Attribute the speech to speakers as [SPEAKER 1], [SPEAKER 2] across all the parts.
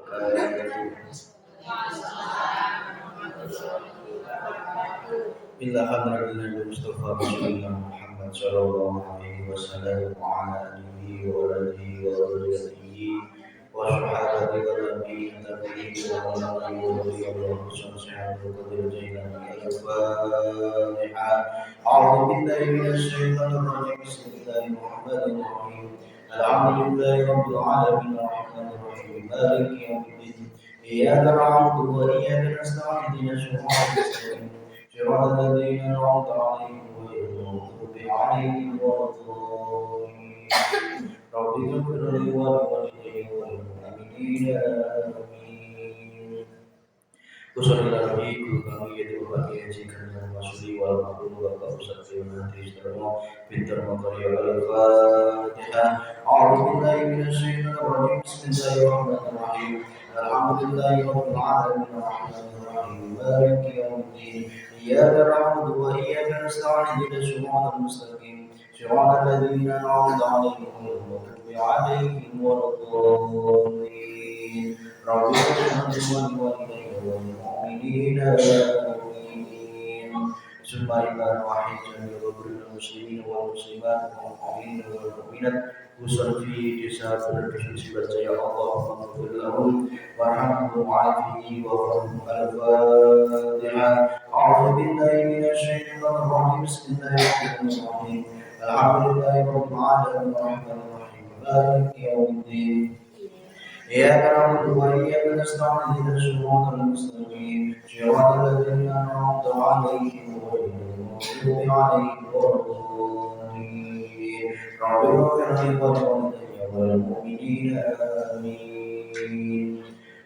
[SPEAKER 1] وبركاته. إلا حضرة النبي المصطفى رسول الله محمد صلى الله عليه وسلم وعلى آله وولده وذريته وصحابته والنبيين التابعين ومن رضي الله سبحانه وتعالى الجيلاني. الفاتحة. أعوذ بالله من الشيطان الرجيم. بسم الله الرحمن الرحيم. الحمد لله رب العالمين الرحمن الرحيم مالك يوم الدين. إياك نعبد وإياك نستعين اهدنا الصراط المستقيم صراط الذين أنعمت عليهم غير المغضوب عليهم ولا الضالين. رب اغفر لي ولوالدي وللمؤمنين آمين. Kusalah lagi guru kami yaitu Bapak Kiai Haji Ganjar Masudi wal Makhluk Bapak Ustadz Yunadi Sudarmo Pintar Makarya Al-Fatihah. A'udzubillahi minasyaitonir rajim. Bismillahirrahmanirrahim. Alhamdulillahi rabbil alamin arrahmanir rahim maliki yaumiddin. Iyyaka na'budu wa iyyaka nasta'in ihdinas siratal mustaqim siratal ladzina an'amta 'alaihim ghairil maghdubi 'alaihim waladdallin. Rabbi ighfir li والمؤمنين آمين. ثم إيمان واحد جميع المسلمين والمسلمات والمؤمنين والمؤمنات وصل في جسد الرسول يا اللهم اغفر لهم وارحمهم وعافهم وارحمهم. الفاتحة. أعوذ بالله من الشيطان الرجيم. بسم الله الرحمن الرحيم. الحمد لله رب العالمين الرحمن الرحيم مالك يوم الدين. إياك نعبد وإياك نستعين اهدنا الصراط المستقيم صراط الذين أنعمت عليهم غير المغضوب عليهم ولا الضالين. رب اغفر لي ولوالدي وللمؤمنين آمين.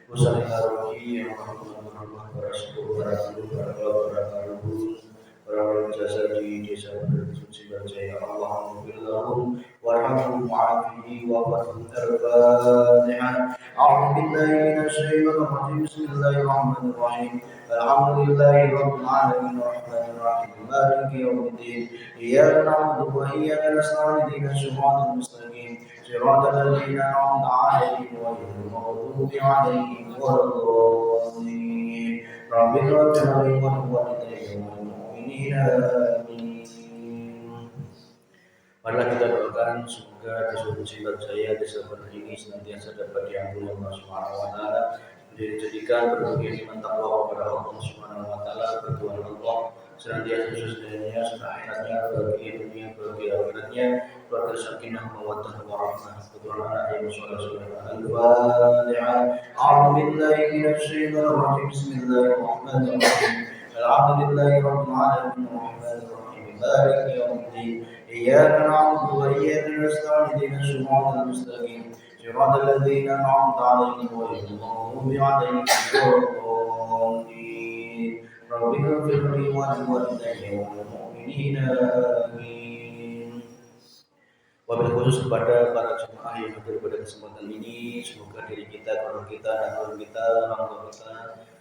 [SPEAKER 1] وصلى الله عليه para jasa di desa bersuci berjaya. Allahumma billahu warhamhum wa'afihi wa'afihim. Al-Fatihah. A'udzu billahi minasy syaithanir rajim. Bismillahir rahmanir rahim. Alhamdulillahi rabbil alamin arrahmanir rahim maliki yaumiddin. Iyyaka na'budu wa iyyaka nasta'in ihdinas siratal mustaqim siratal ladzina an'amta 'alaihim ghairil maghdubi 'alaihim waladdallin. Rabbi ighfir li wa liwalidayya amin. Marilah kita doakan semoga desa Cibat Jaya, desa Bener ini senantiasa dapat diampuni Allah Subhanahu wa taala, dijadikan berbagai nikmat takwa kepada Allah Subhanahu wa taala, bertuhan Allah senantiasa sukses dunia serta akhiratnya, bagi dunia bagi akhiratnya, keluarga sakinah mawaddah warahmah, keturunan anak yang saleh. Al-Fatihah. A'udzu billahi minasy syaithanir rajim. Bismillahirrahmanirrahim. Alhamdulillahi rabbil alamin arrahmanir rahim maliki yaumiddin. إياك نعبد وإياك نستعين اهدنا الصراط المستقيم صراط الذين أنعمت عليهم غير المغضوب عليهم ولا الضالين. رب اغفر لي ولوالدي والمؤمنين آمين. Wabil khusus kepada para jemaah yang hadir pada kesempatan ini, semoga diri kita, keluarga kita, anak kita, orang tua kita,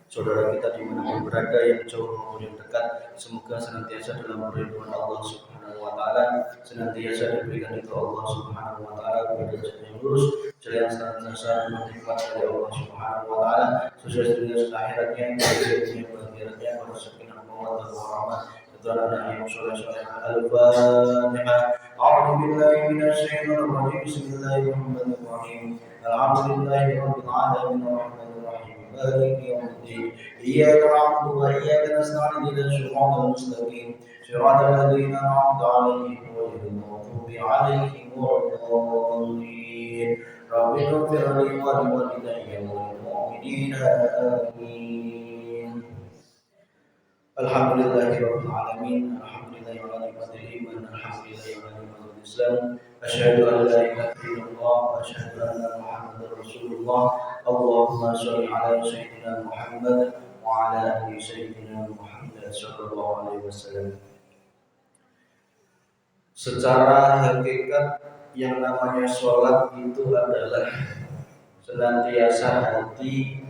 [SPEAKER 1] saudara kita dimanapun berada yang jauh maupun yang dekat, semoga senantiasa dalam perlindungan Allah Subhanahu wa taala, senantiasa diberikan itu Allah Subhanahu wa taala kepada jalan yang lurus, jalan yang senantiasa bermanfaat dari Allah Subhanahu wa taala, sukses dunia dan akhiratnya, bahagia akhiratnya, bersakinah mawaddah warahmah, keturunan yang saleh. Al-Fatihah. A'udzu billahi minasy syaithanir rajim. Bismillahirrahmanirrahim. Alhamdulillahi rabbil alamin arrahmanir rahim maliki yaumiddin. Iyyaka na'budu wa iyyaka nasta'in ihdinas siratal mustaqim siratal ladzina an'amta 'alaihim ghairil maghdubi 'alaihim waladdallin. Rabbi ighfir li wa liwalidayya walil mu'minina amin. Alhamdulillahirabbil alamin. Alhamdulillahi ala ni'matil iman. Alhamdulillahi ala ni'matil Islam. Asyhadu an la ilaha illallah wa asyhadu anna Muhammadar Rasulullah. Allahumma shalli ala sayyidina Muhammad wa ala ali sayyidina Muhammad sallallahu alaihi wasallam. Secara hakikat yang namanya sholat itu adalah senantiasa hati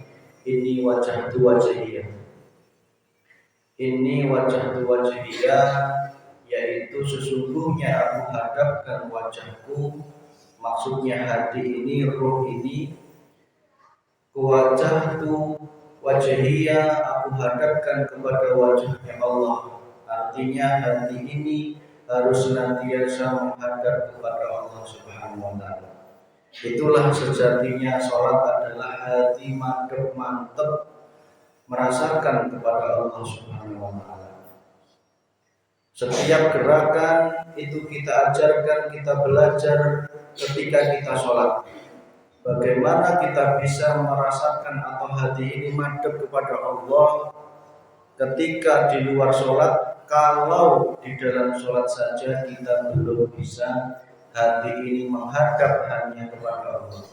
[SPEAKER 1] ini wajah tu wajhiyah. Ini wajah tu wajhiyah, yaitu sesungguhnya aku hadapkan wajahku, maksudnya hati ini, roh ini Wajahtu wajhiya, aku hadapkan kepada wajahnya Allah. Artinya hati ini harus senantiasa menghadap kepada Allah Subhanahu wa taala. Itulah sejatinya sholat adalah hati mantap merasakan kepada Allah Subhanahu wa taala. Setiap gerakan itu kita ajarkan, kita belajar ketika kita sholat. Bagaimana kita bisa merasakan atau hati ini madhep kepada Allah ketika di luar sholat, kalau di dalam sholat saja kita belum bisa hati ini menghadap hanya kepada Allah.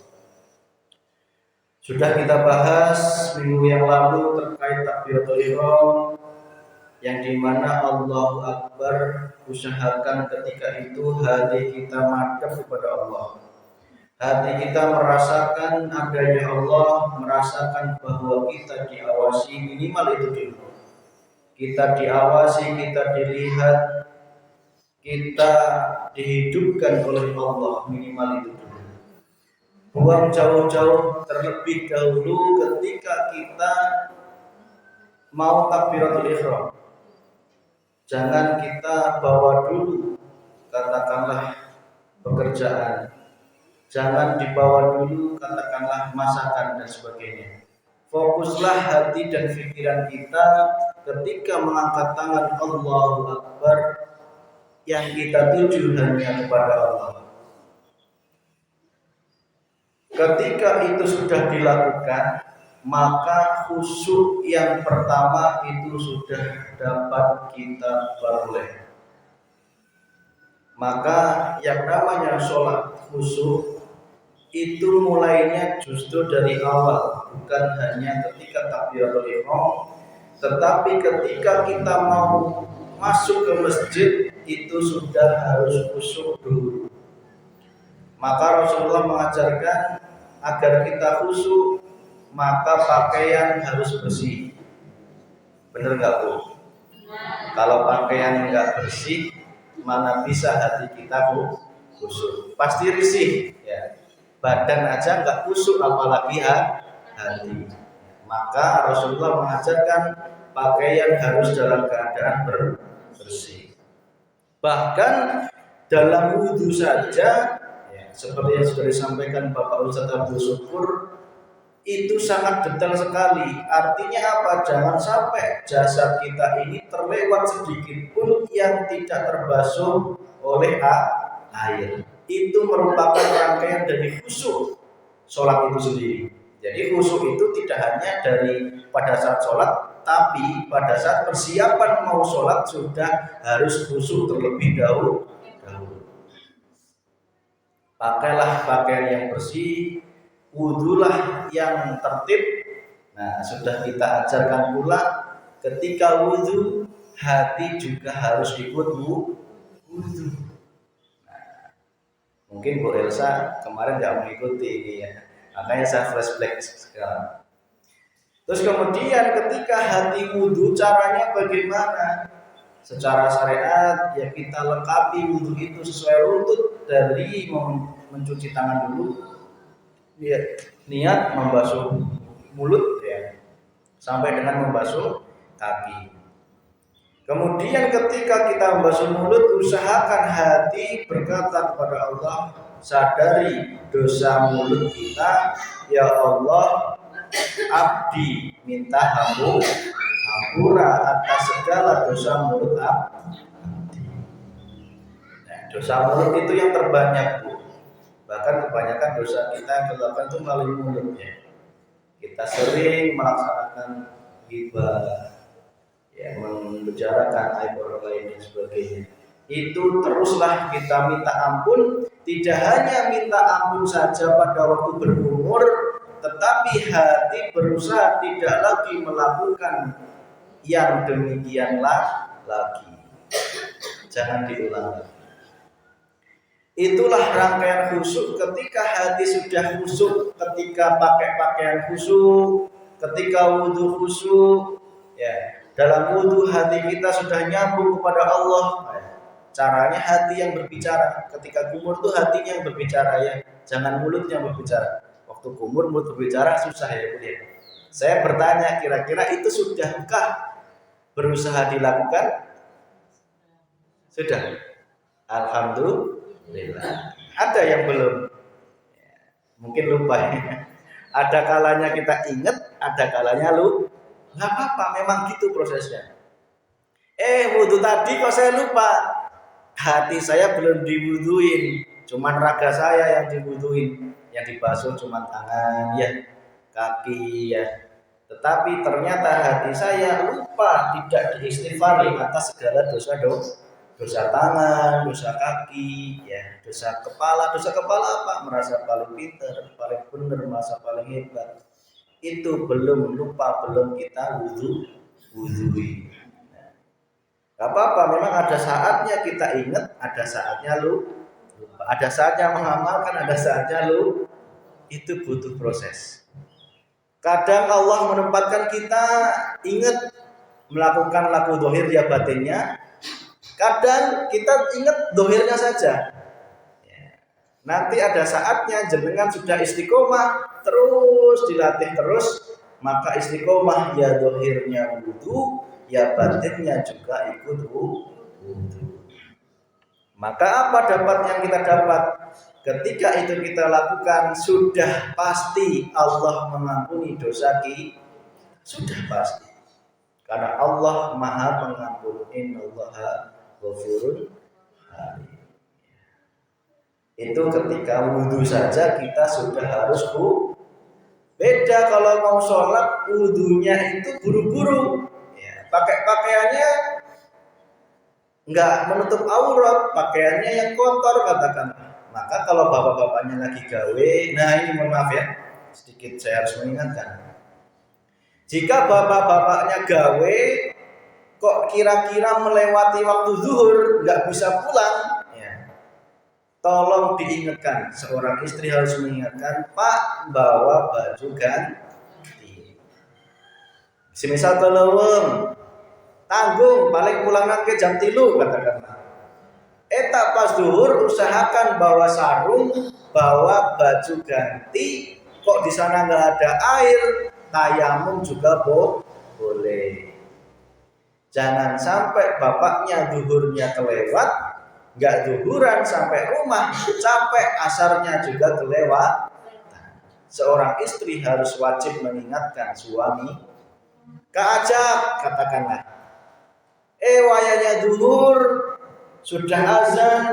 [SPEAKER 1] Sudah kita bahas minggu yang lalu terkait takbiratul ihram, yang dimana Allahu Akbar, usahakan ketika itu hati kita madhep kepada Allah. Hati kita merasakan adanya Allah, merasakan bahwa kita diawasi, minimal itu dulu. Kita diawasi, kita dilihat, kita dihidupkan oleh Allah, minimal itu dulu. Buang jauh-jauh terlebih dahulu ketika kita mau takbiratul ihram. Jangan kita bawa dulu, katakanlah pekerjaan. Jangan dibawa dulu katakanlah masakan dan sebagainya. Fokuslah hati dan pikiran kita ketika mengangkat tangan Allahu Akbar, yang kita tuju hanya kepada Allah. Ketika itu sudah dilakukan, maka khusyuk yang pertama itu sudah dapat kita peroleh. Maka yang namanya sholat khusyuk itu mulainya justru dari awal, bukan hanya ketika takbiratul ihram, tetapi ketika kita mau masuk ke masjid itu sudah harus khusyuk dulu. Maka Rasulullah mengajarkan agar kita khusyuk, maka pakaian harus bersih. Benar nggak Bu? Kalau pakaian nggak bersih, mana bisa hati kita khusyuk? Pasti risih, ya. Badan aja nggak khusyuk, apalagi hati. Maka Rasulullah mengajarkan pakaian harus dalam keadaan bersih. Bahkan dalam wudhu saja, ya, seperti yang sudah disampaikan Bapak Ustadz Abdul Syukur, itu sangat detail sekali. Artinya apa? Jangan sampai jasad kita ini terlewat sedikit pun yang tidak terbasuh oleh air. Itu merupakan rangkaian dari khusyuk sholat itu sendiri. Jadi khusyuk itu tidak hanya dari pada saat sholat, tapi pada saat persiapan mau sholat sudah harus khusyuk terlebih dahulu. Pakailah pakaian yang bersih, wudhulah yang tertib. Nah, sudah kita ajarkan pula ketika wudhu, hati juga harus ikut wudhu. Mungkin Bu Elsa kemarin nggak mengikuti ini ya, makanya saya flashback sekarang. Terus kemudian ketika hati wudhu, caranya bagaimana? Secara syariat ya kita lengkapi wudhu itu sesuai runtut, dari mencuci tangan dulu, niat membasuh mulut ya, sampai dengan membasuh kaki. Kemudian ketika kita membasuh mulut, usahakan hati berkata kepada Allah, sadari dosa mulut kita, ya Allah, abdi minta hampura atas segala dosa mulut abdi. Nah, dosa mulut itu yang terbanyak Bu. Bahkan kebanyakan dosa kita yang dilakukan itu melalui mulutnya. Kita sering melaksanakan ghibah, ya, membicarakan aib orang lain dan sebagainya. Itu teruslah kita minta ampun, tidak hanya minta ampun saja pada waktu berumur, tetapi hati berusaha tidak lagi melakukan yang demikianlah lagi. Jangan diulang lagi. Itulah rangkaian khusyuk. Ketika hati sudah khusyuk, ketika pakai pakaian khusyuk, ketika wudhu khusyuk, ya, dalam wudhu hati kita sudah nyambung kepada Allah. Caranya hati yang berbicara. Ketika kumur itu hatinya yang berbicara ya, jangan mulut yang berbicara. Waktu waktu kumur berbicara susah ya Bu ya. Saya bertanya, kira-kira itu sudahkah berusaha dilakukan? Sudah. Alhamdulillah. Ada yang belum. Mungkin lupa ya. Ada kalanya kita ingat, ada kalanya lu. Nggak apa-apa, memang gitu prosesnya. Wudhu tadi kok saya lupa. Hati saya belum diwuduin, cuman raga saya yang diwuduin. Yang dibasuh cuman tangan ya, kaki ya. Tetapi ternyata hati saya lupa tidak diistighfari atas segala dosa tangan, dosa kaki, ya, dosa kepala. Dosa kepala apa? Merasa paling pintar, paling benar, merasa paling hebat. Itu belum lupa, belum kita wudhui. Gak apa-apa, memang ada saatnya kita ingat, ada saatnya lupa, ada saatnya mengamalkan, ada saatnya lupa. Itu butuh proses. Kadang Allah menempatkan kita ingat melakukan laku dohir ya batinnya. Kadang kita ingat dohirnya saja. Nanti ada saatnya jenengan sudah istiqomah, terus dilatih terus, maka istiqomah ya dohirnya wudu, ya batinnya juga ikut wudu. Maka apa dapat yang kita dapat? Ketika itu kita lakukan, sudah pasti Allah mengampuni dosa kita. Sudah pasti. Karena Allah Maha Pengampun. Innallaha ghafurun halim. Itu ketika wudhu saja kita sudah harus beda kalau mau sholat, wudhunya itu buru-buru. Ya, pakaiannya nggak menutup aurat, pakaiannya yang kotor katakan. Maka kalau bapak-bapaknya lagi gawe, nah ini mohon maaf ya, sedikit saya harus mengingatkan. Jika bapak-bapaknya gawe, kok kira-kira melewati waktu zuhur, nggak bisa pulang, ya. Tolong diingatkan, seorang istri harus mengingatkan, Pak, bawa baju ganti. Semisal keleweng, tanggung, paling pulang ke jam 3 katakanlah. Tak pas zuhur usahakan bawa sarung, bawa baju ganti. Kok di sana nggak ada air, tayamum juga boleh. Jangan sampai bapaknya zuhurnya kelewat, nggak zuhuran sampai rumah, capek asarnya juga kelewat. Seorang istri harus wajib mengingatkan suami. Keajak katakanlah, wayanya zuhur, sudah azan.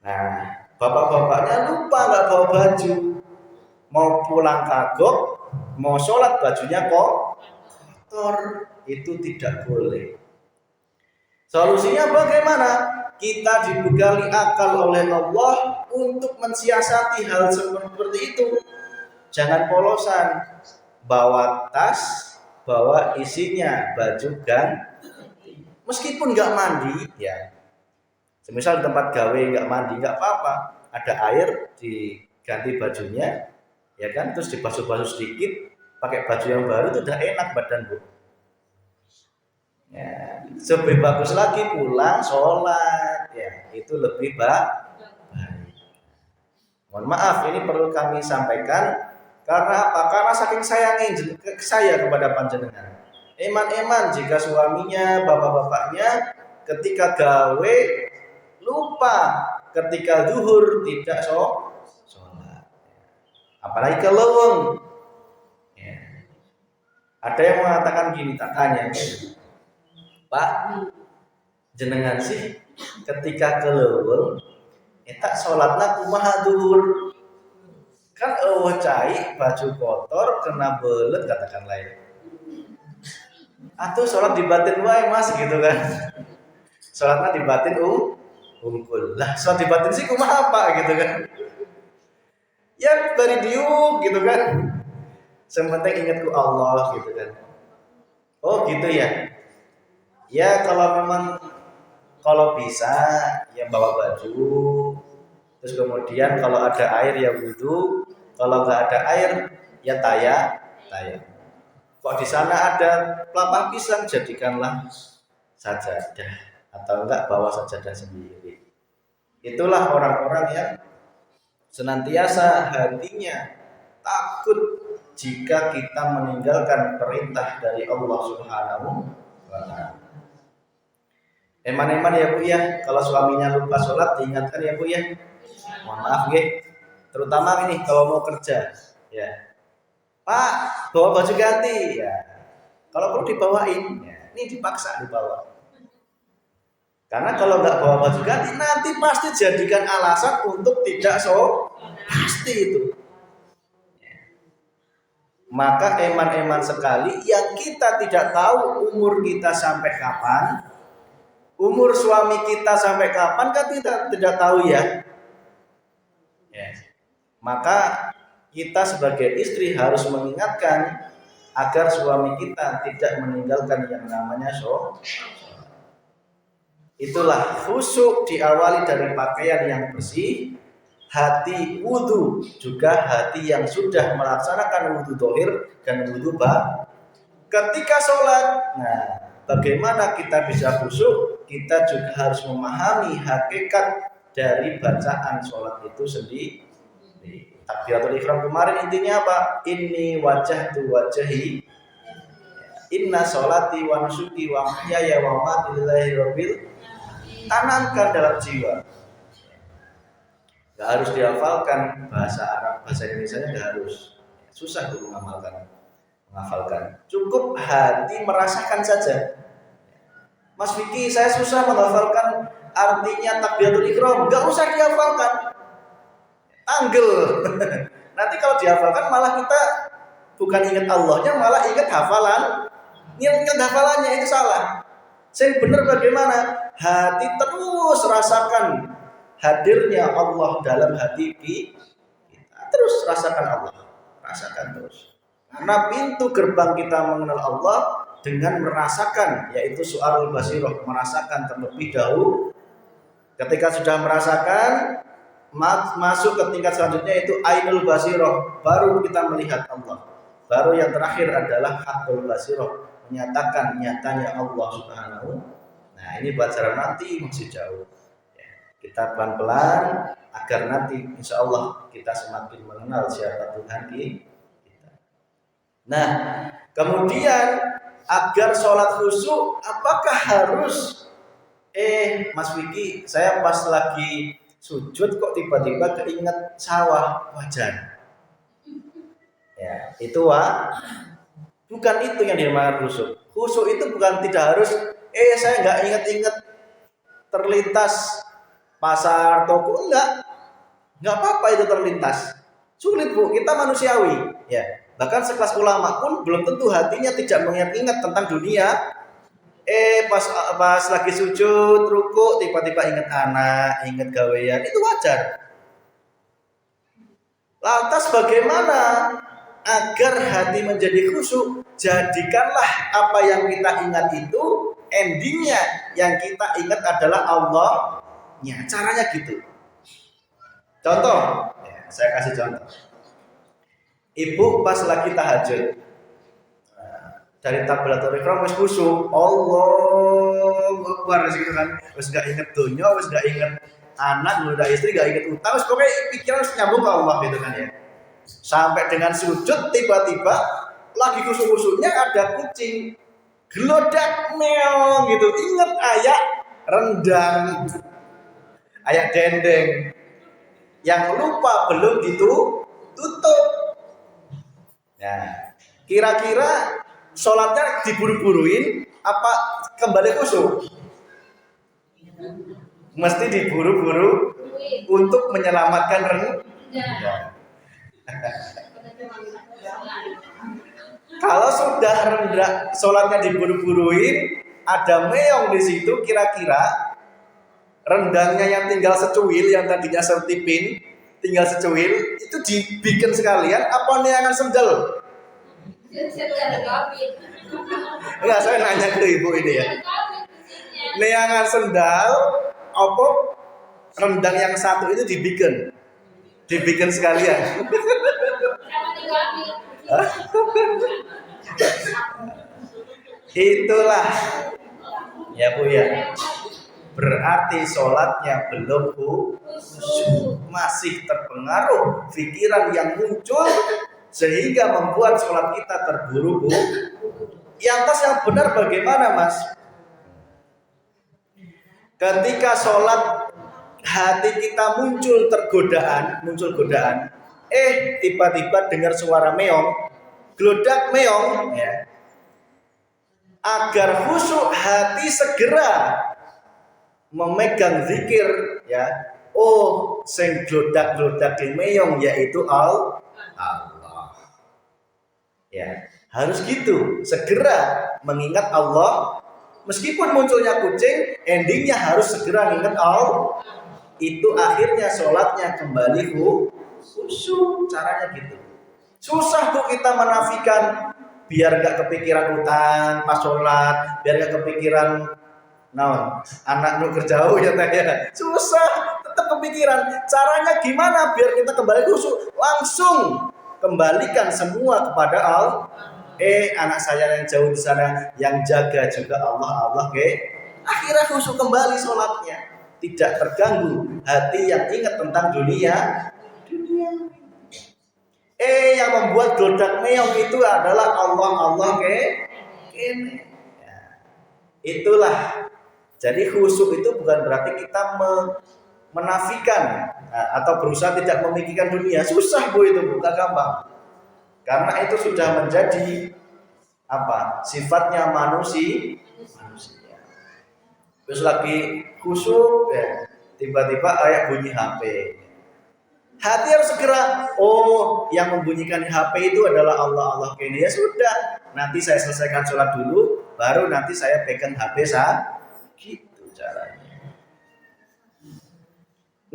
[SPEAKER 1] Nah, bapak-bapaknya lupa nggak bawa baju, mau pulang kagok, mau sholat bajunya kotor, itu tidak boleh. Solusinya bagaimana? Kita dibekali akal oleh Allah untuk mensiasati hal seperti itu. Jangan polosan, bawa tas, bawa isinya baju ganti. Meskipun nggak mandi, ya. Semisal di tempat gawe nggak mandi, nggak apa-apa. Ada air, diganti bajunya, ya kan? Terus dibasuh-basuh sedikit, pakai baju yang baru itu udah enak badan Bu. Ya, lebih bagus lagi pulang sholat, ya itu lebih baik. Mohon maaf, ini perlu kami sampaikan karena apa? Karena saking sayangnya saya kepada panjenengan. Eman jika suaminya, bapak-bapaknya ketika gawe lupa, ketika zuhur tidak sholat, apalagi keleweng. Ya. Ada yang mengatakan gini, tak tanya, Pak, jenengan sih ketika keleweng, tak sholatnya kumaha zuhur. Kan cai baju kotor kena belet katakan lain. Atau sholat di batin wae Mas gitu kan. Sholatnya di batin unggul. Lah sholat di batin sih kumaha apa gitu kan. Ya dari diuk gitu kan. Sementing ingat ku Allah gitu kan. Oh gitu ya. Ya kalau bisa ya bawa baju. Terus kemudian kalau ada air ya wudu. Kalau nggak ada air ya tayang. Kok di sana ada pelepah pisang, jadikanlah sajadah atau enggak bawa sajadah sendiri. Itulah orang-orang yang senantiasa hatinya takut jika kita meninggalkan perintah dari Allah Subhanahu wa taala. Eman-eman ya Bu ya, kalau suaminya lupa sholat diingatkan ya Bu ya. Mohon maaf nggih. Terutama ini kalau mau kerja ya. Pak, bawa baju ganti ya. Kalau perlu dibawain ya. Ini dipaksa dibawa. Karena kalau nggak bawa baju ganti nanti pasti jadikan alasan untuk tidak pasti itu. Maka eman-eman sekali yang kita tidak tahu umur kita sampai kapan, umur suami kita sampai kapan kan kita tidak tahu ya. Maka kita sebagai istri harus mengingatkan agar suami kita tidak meninggalkan yang namanya sholat. Itulah khusyuk diawali dari pakaian yang bersih, hati wudu, juga hati yang sudah melaksanakan wudu dohir dan wudu batin. Ketika sholat, nah bagaimana kita bisa khusyuk? Kita juga harus memahami hakikat dari bacaan sholat itu sendiri. Takbiratul ihram kemarin intinya apa? Inni wajhtu wajhi, inna sholati wa nusuki wa mahyaya wa mamati lillahi rabbil. Tanamkan dalam jiwa. Gak harus dihafalkan bahasa Arab, bahasa Indonesia gak harus. Susah untuk menghafalkan. Cukup hati merasakan saja. Mas Vicky, saya susah menghafalkan artinya takbiratul ihram. Gak usah dihafalkan. Tanggel. Nanti kalau dihafalkan malah kita bukan ingat Allahnya, malah ingat hafalan. Ingat hafalannya itu salah. Yang benar bagaimana? Hati terus rasakan hadirnya Allah dalam hati kita. Terus rasakan Allah, rasakan terus. Karena pintu gerbang kita mengenal Allah dengan merasakan, yaitu su'arul basirah, merasakan terlebih dahulu. Ketika sudah merasakan, masuk ke tingkat selanjutnya yaitu ainul basirah, baru kita melihat Allah. Baru yang terakhir adalah hakul basirah, menyatakan nyatanya Allah Subhanahu. Nah ini pelajaran nanti masih jauh. Kita pelan-pelan agar nanti insya Allah kita semakin mengenal siapa Tuhan kita. Nah kemudian agar sholat khusyuk, apakah harus Mas Vicky, saya pas lagi sujud kok tiba-tiba keinget sawah, wajar. Ya itu bukan itu yang dimaksud khusyuk. Khusyuk itu bukan tidak harus saya nggak inget-inget terlintas pasar toko, nggak apa-apa itu terlintas. Sulit Bu, kita manusiawi ya. Bahkan sekelas ulama pun belum tentu hatinya tidak mengingat-ingat tentang dunia. Pas lagi sujud ruku tiba-tiba ingat anak, ingat gawean, itu wajar. Lantas bagaimana agar hati menjadi khusyuk? Jadikanlah apa yang kita ingat itu endingnya yang kita ingat adalah Allah-nya. Caranya gitu. Contoh, saya kasih contoh. Ibu pas lagi tahajud, dari takbiratul ihram wis khusyuk, Allahu Akbar gitu kan. Wis gak inget dunya, wis gak inget anak, udah istri, gak inget utang, wis pokoknya pikiran wis nyambung ke Allah gitu kan ya. Sampai dengan sujud tiba-tiba lagi khusyuk-khusyuknya ada kucing gelodak meong gitu. Ingat ayat rendang, ayat dendeng yang lupa belum ditutup. Nah, kira-kira sholatnya diburu-buruin apa kembali khusyuk? Mesti diburu-buru untuk menyelamatkan rendang. Kalau sudah rendah sholatnya diburu-buruin, ada meong di situ, kira-kira rendangnya yang tinggal secuil, yang tadinya setipin, tinggal secuil, itu dibikin sekalian apa neangan sendal? Enggak, saya nanya ke ibu ini ya. Neangan sendal, apa rendang yang satu itu dibikin sekalian. Itulah ya Bu ya. berarti sholatnya belum khusyuk, masih terpengaruh pikiran yang muncul sehingga membuat sholat kita terburu-buru. Yang benar bagaimana, Mas? Ketika sholat hati kita muncul godaan, tiba-tiba dengar suara meong, gelodak meong, ya. Agar khusyuk hati segera memegang zikir, ya. Oh, sing glodak-glodak di meong yaitu Allah. Ya, harus gitu, segera mengingat Allah. Meskipun munculnya kucing, endingnya harus segera mengingat Allah. Itu akhirnya sholatnya kembali khusyuk. Caranya gitu. Susah Bu kita menafikan biar gak kepikiran utang pas sholat, biar gak kepikiran anak nu kerjauh ya tanya. Susah, tetap kepikiran. Caranya gimana biar kita kembali khusyuk? Langsung kembalikan semua kepada Allah. Anak saya yang jauh di sana, yang jaga juga Allah. Akhirnya khusyuk kembali sholatnya, tidak terganggu hati yang ingat tentang dunia. Yang membuat glodak meong itu adalah Allah. Itulah. Jadi khusyuk itu bukan berarti kita menafikan atau berusaha tidak memikirkan dunia. Susah Bu, itu bukan gampang. Karena itu sudah menjadi sifatnya manusia. Terus lagi khusyuk, ya, tiba-tiba ayat bunyi HP. Hati harus segera, yang membunyikan HP itu adalah Allah. Ini ya sudah, nanti saya selesaikan sholat dulu, baru nanti saya pegang HP saya. Gitu caranya.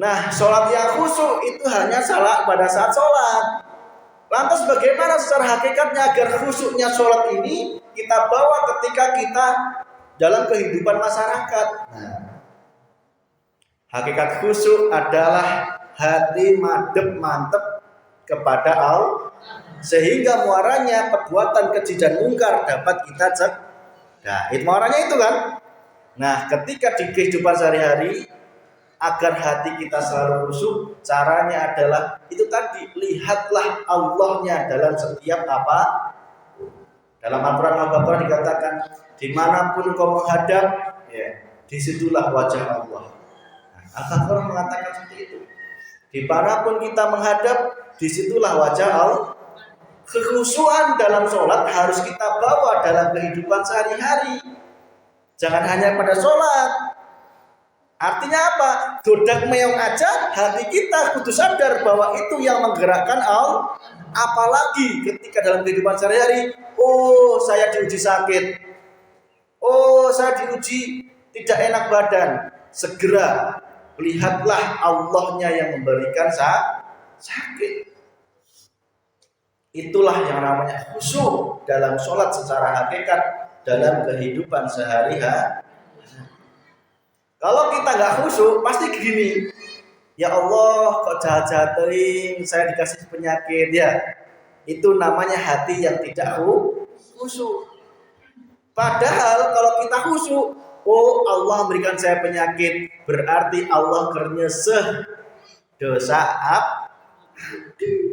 [SPEAKER 1] Nah, sholat yang khusyuk itu hanya salah pada saat sholat. Lantas bagaimana secara hakikatnya agar khusyuknya sholat ini kita bawa ketika kita dalam kehidupan masyarakat? Nah, hakikat khusyuk adalah hati mantep kepada Allah, sehingga muaranya perbuatan keji dan mungkar dapat kita cegah. Nah, itu muaranya itu kan. Nah, ketika di kehidupan sehari-hari agar hati kita selalu khusyuk, caranya adalah itu tadi, lihatlah Allahnya dalam setiap apa. Dalam Al-Quran dikatakan, dimanapun kau menghadap, ya, disitulah wajah Allah. Al-Quran mengatakan seperti itu. Dimanapun kita menghadap, disitulah wajah Allah. Kekhusyuan dalam sholat harus kita bawa dalam kehidupan sehari-hari. Jangan hanya pada sholat. Artinya apa? Glodak meong aja hati kita kudu sadar bahwa itu yang menggerakkan Allah. Apalagi ketika dalam kehidupan sehari-hari, saya diuji sakit, saya diuji tidak enak badan. Segera lihatlah Allahnya yang memberikan sakit. Itulah yang namanya khusyuk dalam sholat secara hakikat dalam kehidupan sehari-hari. Kalau kita nggak khusyuk, pasti gini, ya Allah kok jahat-jahatin saya dikasih penyakit, ya. Itu namanya hati yang tidak khusyuk. Padahal kalau kita khusyuk, Allah memberikan saya penyakit, berarti Allah kernyeseh dosa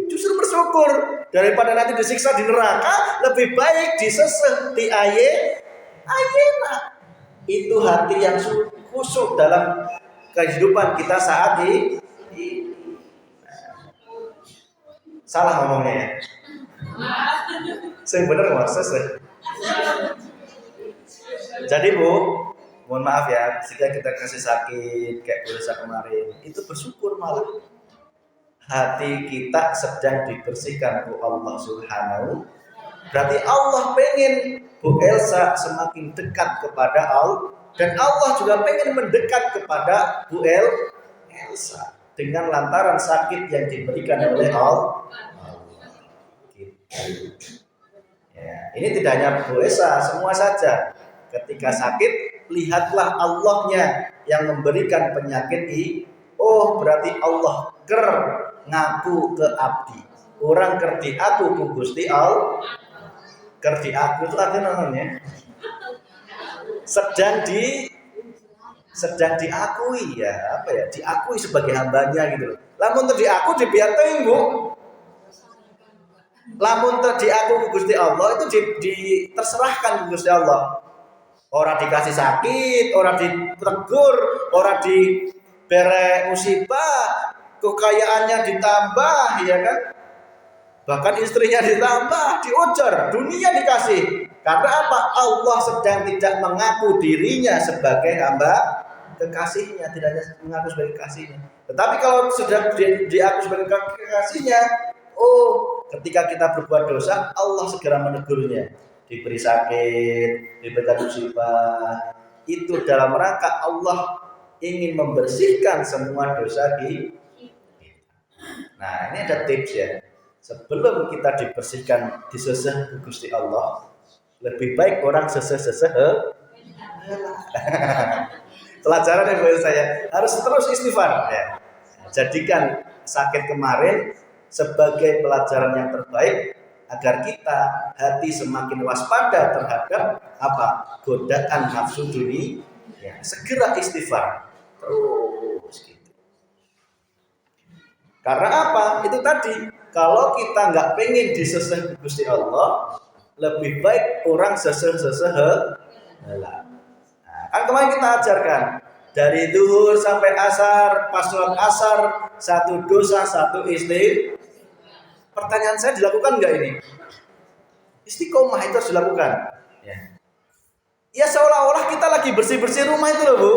[SPEAKER 1] justru bersyukur. Daripada nanti disiksa di neraka, lebih baik diseseh di ayena. Itu hati yang khusyuk dalam kehidupan kita saat ini. Salah ngomongnya ya. Saya benar Mas. Jadi Bu, mohon maaf ya, jika kita kasih sakit kayak puasa kemarin, itu bersyukur malah. Hati kita sedang dibersihkan oleh Allah Subhanahu. Berarti Allah pengen Bu Elsa semakin dekat kepada Allah, dan Allah juga pengen mendekat kepada Bu Elsa dengan lantaran sakit yang diberikan oleh Allah. Ya, ini tidak hanya Bu Elsa, semua saja. Ketika sakit, lihatlah Allahnya yang memberikan penyakit ini. Berarti Allah ngaku ke abdi. Orang kerdi aku ku Gusti Allah. Kerdi aku itu artinya namanya sedang sedang diakui ya, apa ya? Diakui sebagai hambanya gitu loh. Lamun diaku dibiar tenggu. Lamun diaku ke Gusti Allah itu terserahkan ke Gusti Allah. Orang dikasih sakit, orang ditegur, orang diberi musibah, kekayaannya ditambah, ya kan? Bahkan istrinya ditambah, diujar, dunia dikasih. Karena apa? Allah sedang tidak mengaku dirinya sebagai hamba kekasihnya, tidak hanya mengaku sebagai kekasihnya. Tetapi kalau sudah diaku sebagai kekasihnya, oh, ketika kita berbuat dosa, Allah segera menegurnya. Diberi sakit, diberikan musibah. Itu dalam rangka Allah ingin membersihkan semua dosa di. Nah, ini ada tips ya. Sebelum kita dibersihkan, diseseh ke Gusti Allah, lebih baik orang seseh-seseh. Pelajaran yang buat saya harus terus istighfar ya. Jadikan sakit kemarin sebagai pelajaran yang terbaik agar kita hati semakin waspada terhadap apa? Godaan nafsu dunia. Ya, segera istighfar terus gitu. Karena apa? Itu tadi, kalau kita nggak pengen diseseh Gusti Allah, lebih baik orang seseh-seseh. Nah, kan kemarin kita ajarkan dari zuhur sampai asar, pas sholat asar, satu dosa, satu istighfar. Pertanyaan saya, dilakukan nggak ini? Istiqomah itu harus dilakukan. Ya seolah-olah kita lagi bersih-bersih rumah itu loh Bu.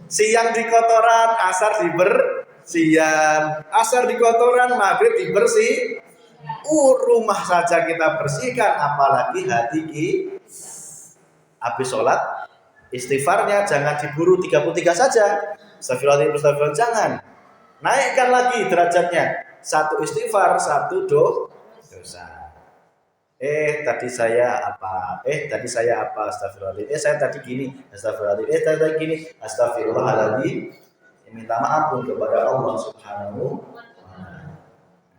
[SPEAKER 1] Siang di kotoran, asar dibersihan, asar di kotoran, maghrib dibersih. Rumah saja kita bersihkan, apalagi hati kita. Habis sholat, istighfarnya jangan diburu 33 saja. Astagfirullahaladzim, jangan. Naikkan lagi derajatnya. Satu istighfar, satu dosa. Tadi saya apa? Astagfirullahaladzim. Saya tadi gini. Astagfirullahaladzim. Tadi gini. Astagfirullahaladzim. Minta maaf pun kepada Allah Subhanahu wa Ta'ala.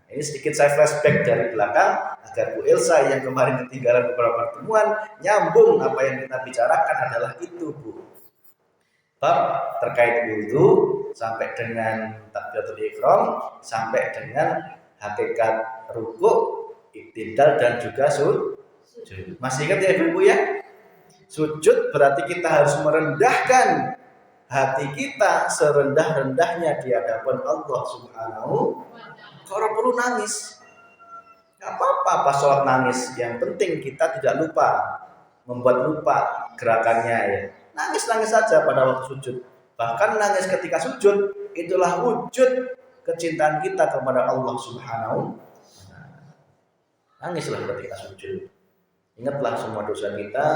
[SPEAKER 1] Ini sedikit saya flashback dari belakang agar Bu Elsa yang kemarin ketinggalan beberapa pertemuan nyambung apa yang kita bicarakan adalah itu Bu. Bab terkait wudu sampai dengan takbiratul ihram sampai dengan hakikat rukuk, iktidal dan juga sujud. Masih ingat ya Ibu ya? Sujud berarti kita harus merendahkan hati kita serendah-rendahnya di hadapan Allah Subhanahu. Kalau perlu nangis, nggak apa-apa pas sholat nangis. Yang penting kita tidak lupa, membuat lupa gerakannya ya. Nangis-nangis saja pada waktu sujud. Bahkan nangis ketika sujud itulah wujud kecintaan kita kepada Allah Subhanahu. Nangislah ketika sujud. Ingatlah semua dosa kita.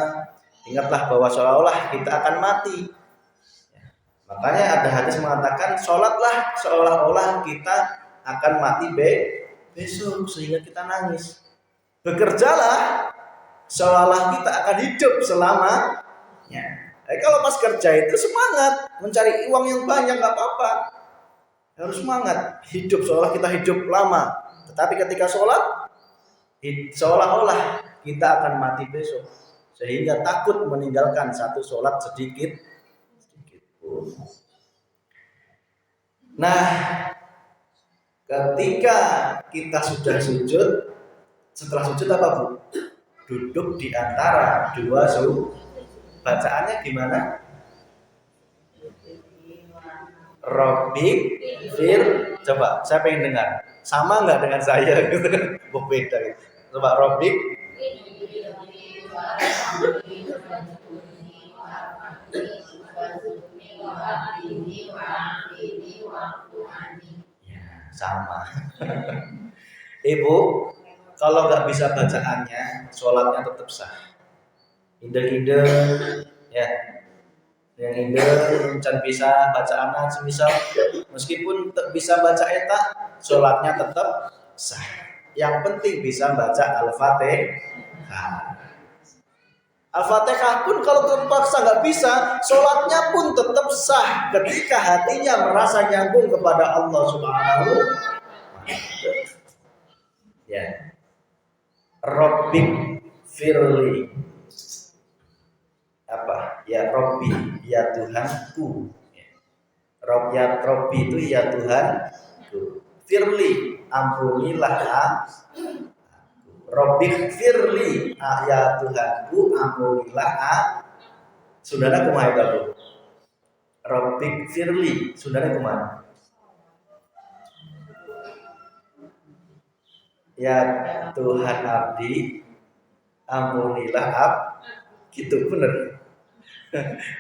[SPEAKER 1] Ingatlah bahwa seolah-olah kita akan mati. Makanya ada hadis mengatakan sholatlah seolah-olah kita akan mati besok sehingga kita nangis. Bekerjalah seolah kita akan hidup selamanya. Kalau pas kerja itu semangat mencari uang yang banyak, nggak apa-apa. Harus semangat hidup seolah kita hidup lama. Tetapi ketika sholat seolah-olah kita akan mati besok, sehingga takut meninggalkan satu sholat sedikit pun. Nah, ketika kita sudah sujud, setelah sujud apa Bu? Duduk di antara dua sujud. Bacaannya gimana? Rabbik fir. Coba, saya pengen dengar. Sama nggak dengan saya? Beda. Coba Rabbik. Ya, sama. Ibu, kalau nggak bisa bacaannya, sholatnya tetap sah. Inde-inde, ya, yang inde can bisa baca anak semisal, meskipun bisa baca eta, sholatnya tetap sah. Yang penting bisa baca Al-Fatihah. Al-Fatihah pun kalau terpaksa nggak bisa, sholatnya pun tetap sah ketika hatinya merasa nyambung kepada Allah Subhanahu. Ya, Rabbik firli. Apa? Ya Rabbi, ya Tuhanku. Rob ya Robbi itu ya Tuhanku. Firli, ampunilah aku. Robbi firli, ya Tuhanku, ampunilah aku. Saudara kumaha itu? Robbi firli, saudara kumaha? Ya Tuhan abdi, ampunilah gitu bener.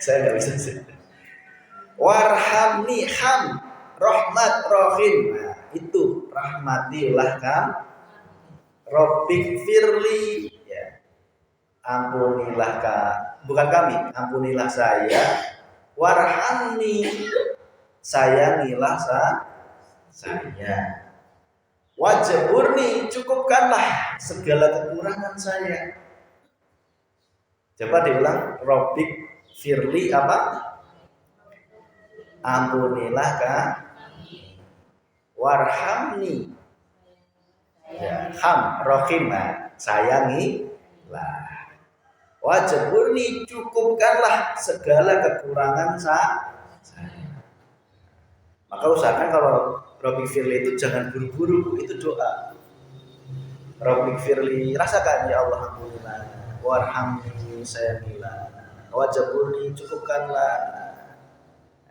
[SPEAKER 1] Saya nggak bisa sih. Warhamni ham, rahmat rohim. Nah, itu rahmatilah kan. Robbik firli, ya. Ampunilah bukan kami, ampunilah saya. Warhamni, sayangilah saya. Wajburni, cukupkanlah segala kekurangan saya. Coba diulang, Robbik firli apa? Ampunilah warhamni, ya, ham rohim, sayangi lah. Wajburni, cukupkanlah segala kekurangan saya. Maka usahakan kalau Robbik firli itu jangan buru-buru, itu doa. Robbik firli, rasakan ya Allah ampunilah, warhamni, sayangilah, wajburni, cukupkanlah.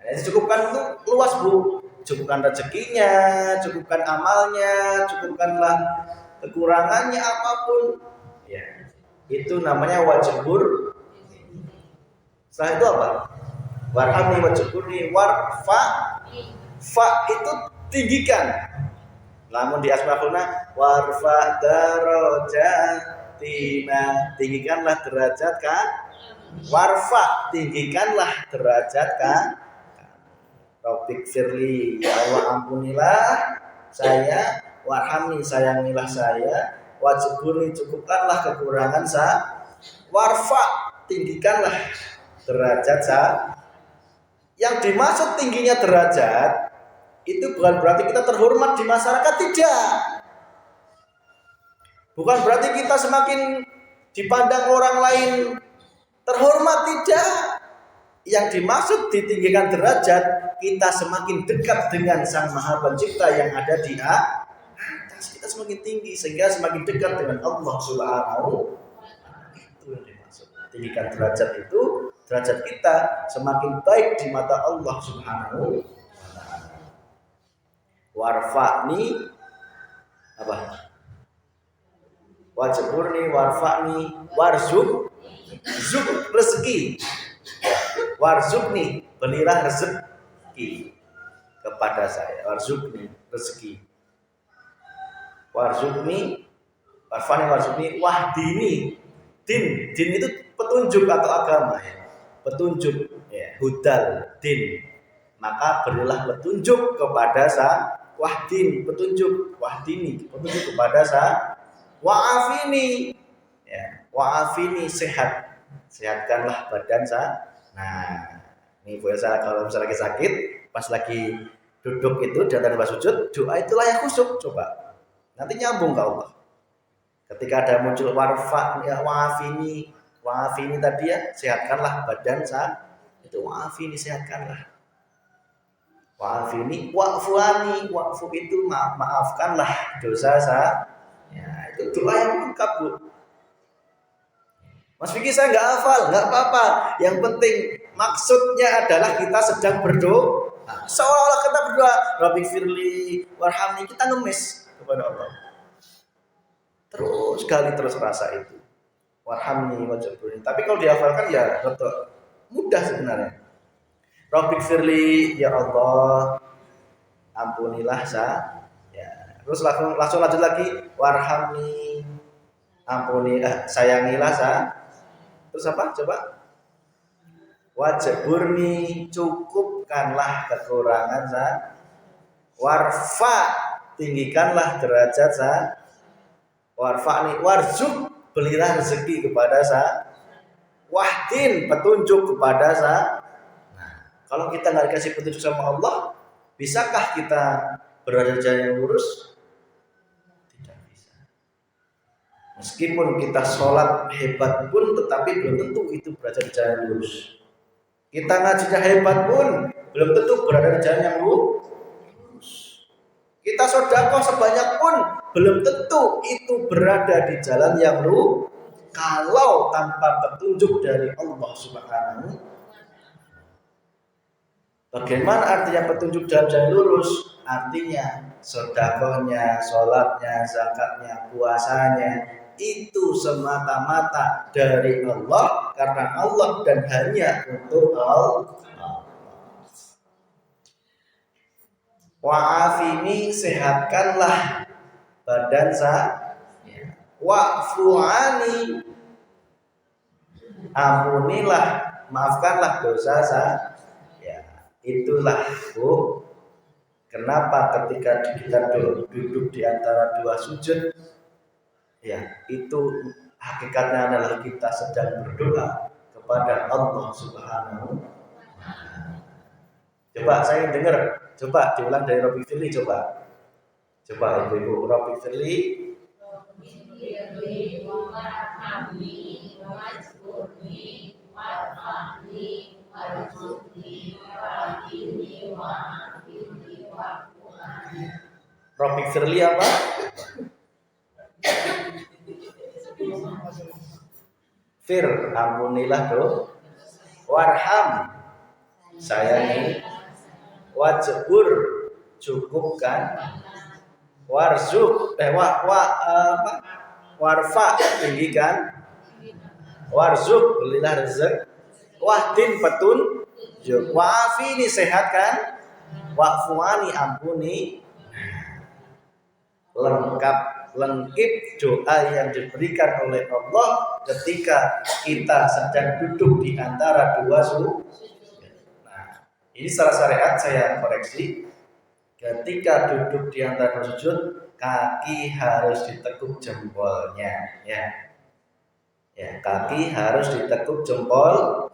[SPEAKER 1] Nah, cukupkan itu luas Bu, cukupkan rezekinya, cukupkan amalnya, cukupkanlah kekurangannya apapun. Ya, itu namanya wajibur. Setelah itu apa? Warhamni wajiburni warfa. Fa itu tinggikan. Namun di asmaulna warfa darajatina, tinggikanlah derajat kan. Warfa, tinggikanlah derajat kan. Robbik firli, ya Allah ampunilah saya. Warhamni, sayangilah saya. Wajburni, cukupkanlah kekurangan saya. Warfa, tinggikanlah derajat saya. Yang dimaksud tingginya derajat itu bukan berarti kita terhormat di masyarakat, tidak. Bukan berarti kita semakin dipandang orang lain terhormat, tidak. Yang dimaksud ditinggikan derajat, kita semakin dekat dengan Sang Maha Pencipta yang ada di atas. Kita semakin tinggi sehingga semakin dekat dengan Allah Subhanahu. Itu yang dimaksud. Tinggikan derajat itu, derajat kita semakin baik di mata Allah Subhanahu. Warfa'ni apa? Wajburni, warfa'ni, warzuk, zuk rezeki. Warzukni, berilah rezeki kepada saya. Warzukni, rezeki. Warzukni, warfani warzukni, wahdini. Din itu petunjuk atau agama ya. Petunjuk ya, hudal din. Maka berilah petunjuk kepada saya. Wahdin, petunjuk, wahdini, petunjuk kepada saya. Wa'afini, ya, wa'afini, sehat. Sehatkanlah badan saya. Nah, ini biasa kalau misalnya lagi sakit, pas lagi duduk itu di atas sujud, doa itu layak khusyuk. Coba nanti nyambung ke Allah. Ketika ada muncul warfa, ya wa'afini tadi ya, sehatkanlah badan saya. Itu wa'afini, sehatkanlah. Wa'afini, wa'fuani, wa'fu itu maafkanlah dosa saya. Ya, itu doa yang lengkap Bu. Mas Vicky saya nggak hafal, nggak apa-apa. Yang penting maksudnya adalah kita sedang berdoa. Seolah-olah kita berdoa, Robbik firli, warhamni, kita ngemis kepada Allah. Terus rasa itu. Warhamni wajburni. Tapi kalau dihafalkan ya betul mudah sebenarnya. Robbik firli, ya Allah ampunilah saya. Ya. Terus langsung lanjut lagi, warhamni, ampuni, sayangilah saya. Terus apa? Coba. Wajburni, cukupkanlah kekurangan saya. Warfa, tinggikanlah derajat saya. Warfa'ni, warzuk, berilah rezeki kepada saya. Wahdin, petunjuk kepada saya. Nah, kalau kita nggak dikasih petunjuk sama Allah, bisakah kita berada di jalan yang lurus? Meskipun kita sholat hebat pun, tetapi belum tentu itu berada di jalan lurus. Kita ngajinya hebat pun belum tentu berada di jalan yang lurus. Kita sedekah sebanyak pun belum tentu itu berada di jalan yang lurus. Kalau tanpa petunjuk dari Allah Subhanahu. Bagaimana artinya petunjuk dalam jalan lurus? Artinya sedekahnya, sholatnya, zakatnya, puasanya itu semata-mata dari Allah, karena Allah dan hanya untuk Allah. Wa'afini, sehatkanlah badan saya. Wa'fu'ani, ampunilah, maafkanlah dosa saya. Itulah kenapa ketika kita duduk di antara dua sujud, itu hakikatnya adalah kita sedang berdoa kepada Allah Subhanahu. Coba saya dengar, coba diulang dari Robi Firly, coba ibu-ibu Robi Firly. Robi Firly apa? Fir, ampunilah warham, sayangi, wajbur, cukupkan, warzuk, warfa, tinggikan, warzuk, berilah rezeki, wahdin, petunjuk, wa'afini, sehatkan, wa'fuani, ampuni. Lengkap doa yang diberikan oleh Allah ketika kita sedang duduk di antara dua sujud. Nah, ini secara syariat saya koreksi. Ketika duduk di antara dua sujud, kaki harus ditekuk jempolnya, kaki harus ditekuk jempolnya.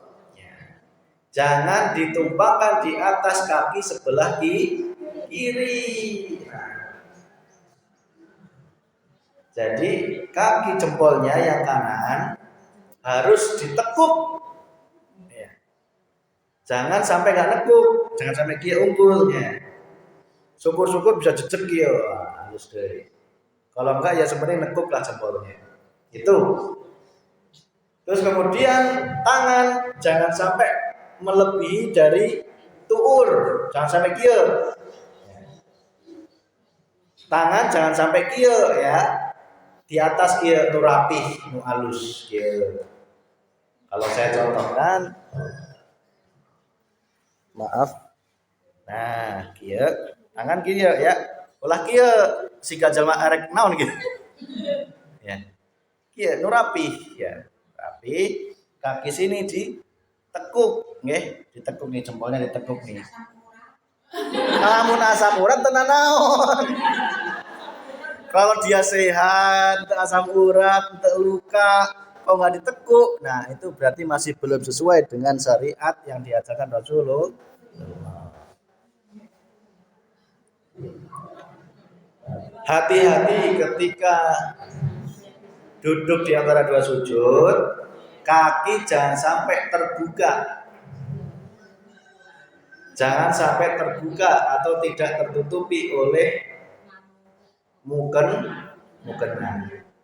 [SPEAKER 1] Jangan ditumpahkan di atas kaki sebelah kiri. Jadi kaki jempolnya yang kanan harus ditekuk. Jangan sampai nggak nekuk, jangan sampai dia unggulnya. Syukur-syukur bisa jejak dia, halus deh. Kalau enggak ya sebenarnya nekuklah jempolnya. Itu. Terus kemudian tangan jangan sampai melebihi dari tuur, jangan sampai kia. Tangan jangan sampai kia ya. Di atas kia nu rapih, nu halus kia. Kalau saya contohkan, maaf. Nah, kia tangan kia ya. Ulah kia siga jalma arek naon gitu. Ya. Kia nu rapih ya. Rapi, kaki sini ditekuk, nggih, ditekuk nih jempolnya ditekuk nih. Lamun asam urat tenan naon. Kalau dia sehat, asam urat, luka, kalau nggak ditekuk, nah itu berarti masih belum sesuai dengan syariat yang diajarkan Rasulullah. Hati-hati ketika duduk di antara dua sujud, kaki jangan sampai terbuka. Jangan sampai terbuka atau tidak tertutupi oleh mukenan.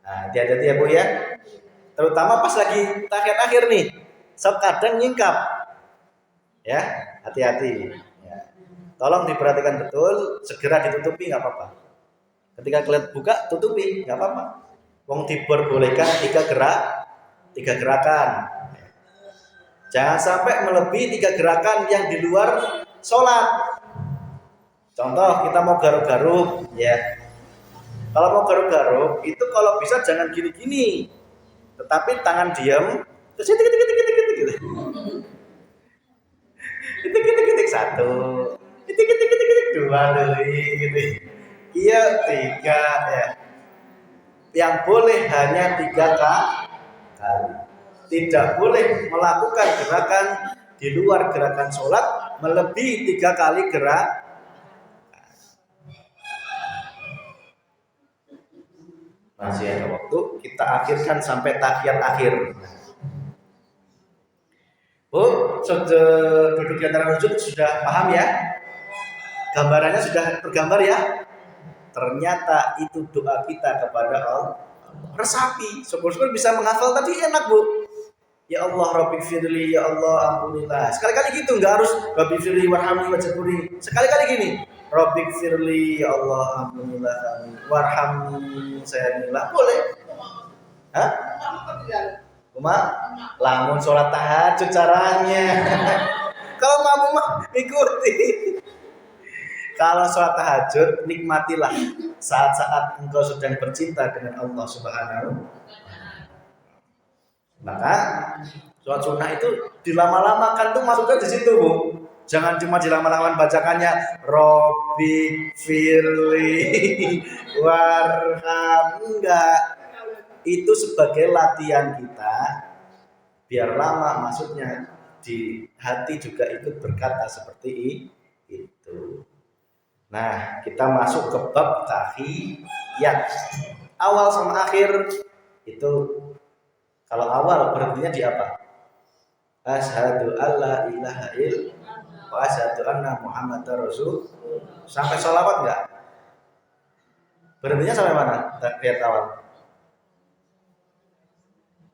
[SPEAKER 1] Nah, hati-hati ya Bu ya. Terutama pas lagi akhir-akhir nih. Kadang nyingkap. Ya, hati-hati. Ya. Tolong diperhatikan betul, segera ditutupi nggak apa-apa. Ketika kalian buka, tutupi, nggak apa-apa. Wong diperbolehkan 3 gerakan. Jangan sampai melebihi 3 gerakan yang di luar sholat. Contoh kita mau garuk-garuk, ya. Kalau mau garuk-garuk itu kalau bisa jangan gini-gini, tetapi tangan diam, terus gitu. Titik 1, titik 2, gitu. Iya 3 ya. Yang boleh hanya 3 kali. Tidak boleh melakukan gerakan di luar gerakan sholat melebihi 3 kali gerak. Masih ada waktu, kita akhirkan sampai tahiyat akhir. Oh, duduk di antara sujud sudah paham ya? Gambarannya sudah tergambar ya? Ternyata itu doa kita kepada Allah. Resapi, syukur-syukur bisa menghafal tadi enak bu. Ya Allah, Rabbi firli, ya Allah ampunilah. Sekali-kali gitu, nggak harus Rabbi firli warhamni wajiburi. Sekali-kali gini, Rabbi firli, ya Allah ampunilah kami, warhamni sayangilah. Boleh? Hah? Cuma lamun sholat tahajud caranya. Kalau mampu mah ikuti. Kalau sholat tahajud nikmatilah saat-saat engkau sedang bercinta dengan Allah Subhanahu. Maka sholat sunnah itu dilama-lamakan tuh maksudnya di situ bu. Jangan cuma dilama-lamakan bacakannya Robbi firli warham, enggak. Itu sebagai latihan kita biar lama, maksudnya di hati juga ikut berkata seperti itu. Nah, kita masuk ke bab tahiyat. Awal sama akhir itu, kalau awal berhentinya di apa? Asyhadu alla ilaha illallah wa asyhadu anna Muhammadar Rasul. Sampai sholawat enggak? Berhentinya sampai mana? Tahiyat awal.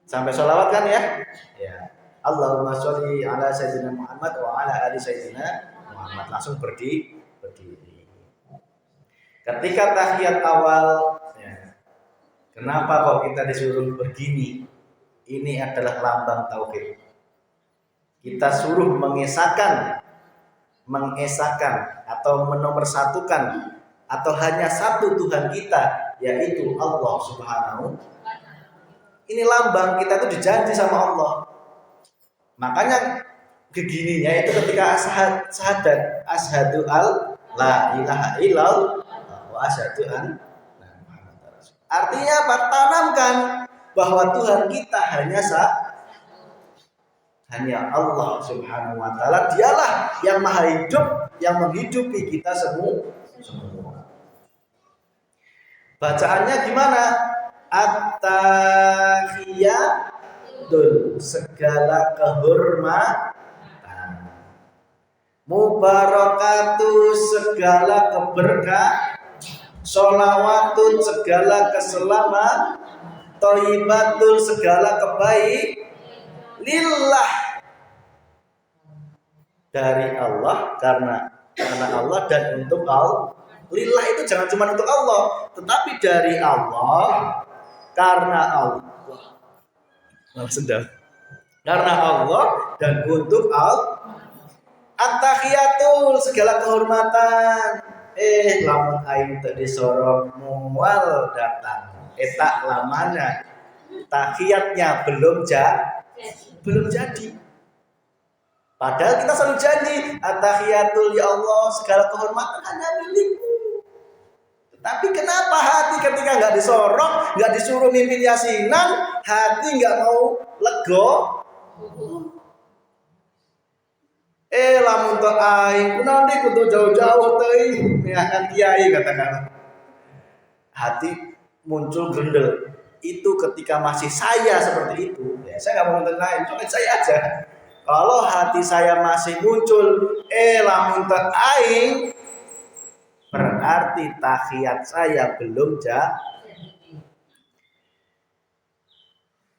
[SPEAKER 1] Sampai sholawat kan ya? Ya. Allahumma sholli ala sayyidina Muhammad wa ala ali sayyidina Muhammad. Langsung berdiri. Ketika tahiyat awal, ya, kenapa kok kita disuruh begini? Ini adalah lambang tauhid. Kita suruh mengesahkan atau menomorsatukan atau hanya satu Tuhan kita, yaitu Allah Subhanahu. Ini lambang kita itu dijanji sama Allah. Makanya begininya itu ketika syahadat asyhadu la ilaha illallah wa asyhadu anna Muhammadar Rasul. Artinya apa? Tanamkan bahwa Tuhan kita hanya Allah Subhanahu wa taala. Dialah yang maha hidup, yang menghidupi kita semua. Bacaannya gimana? At-tahiyatul, segala kehormatan, mubarakatuh, segala keberkah, sholawatun, segala keselamatan, thayyibatul, segala kebaik, lillah, dari Allah, karena Allah dan untuk Allah. Lillah itu jangan cuma untuk Allah, tetapi dari Allah, karena Allah. Karena Allah dan untuk Allah. At-tahiyatul, segala kehormatan. Lamun aing tadi sorong mual datang. Eta lamana. Tahiyatnya belum jadi. Padahal kita selalu janji, at-tahiyatul ya Allah, segala kehormatan hanya milikmu. Tapi kenapa hati ketika nggak disorong, nggak disuruh mimpin yasinan, hati nggak mau lego? Lamun teu aing, kunaon deui kudu jauh-jauh teuing, ya kiai katakan. Hati muncul gendel. Itu ketika masih saya seperti itu, ya saya nggak mau nonton lain, cuma saya aja. Kalau hati saya masih muncul, lamun teu aing, berarti tahiyat saya belum jadi.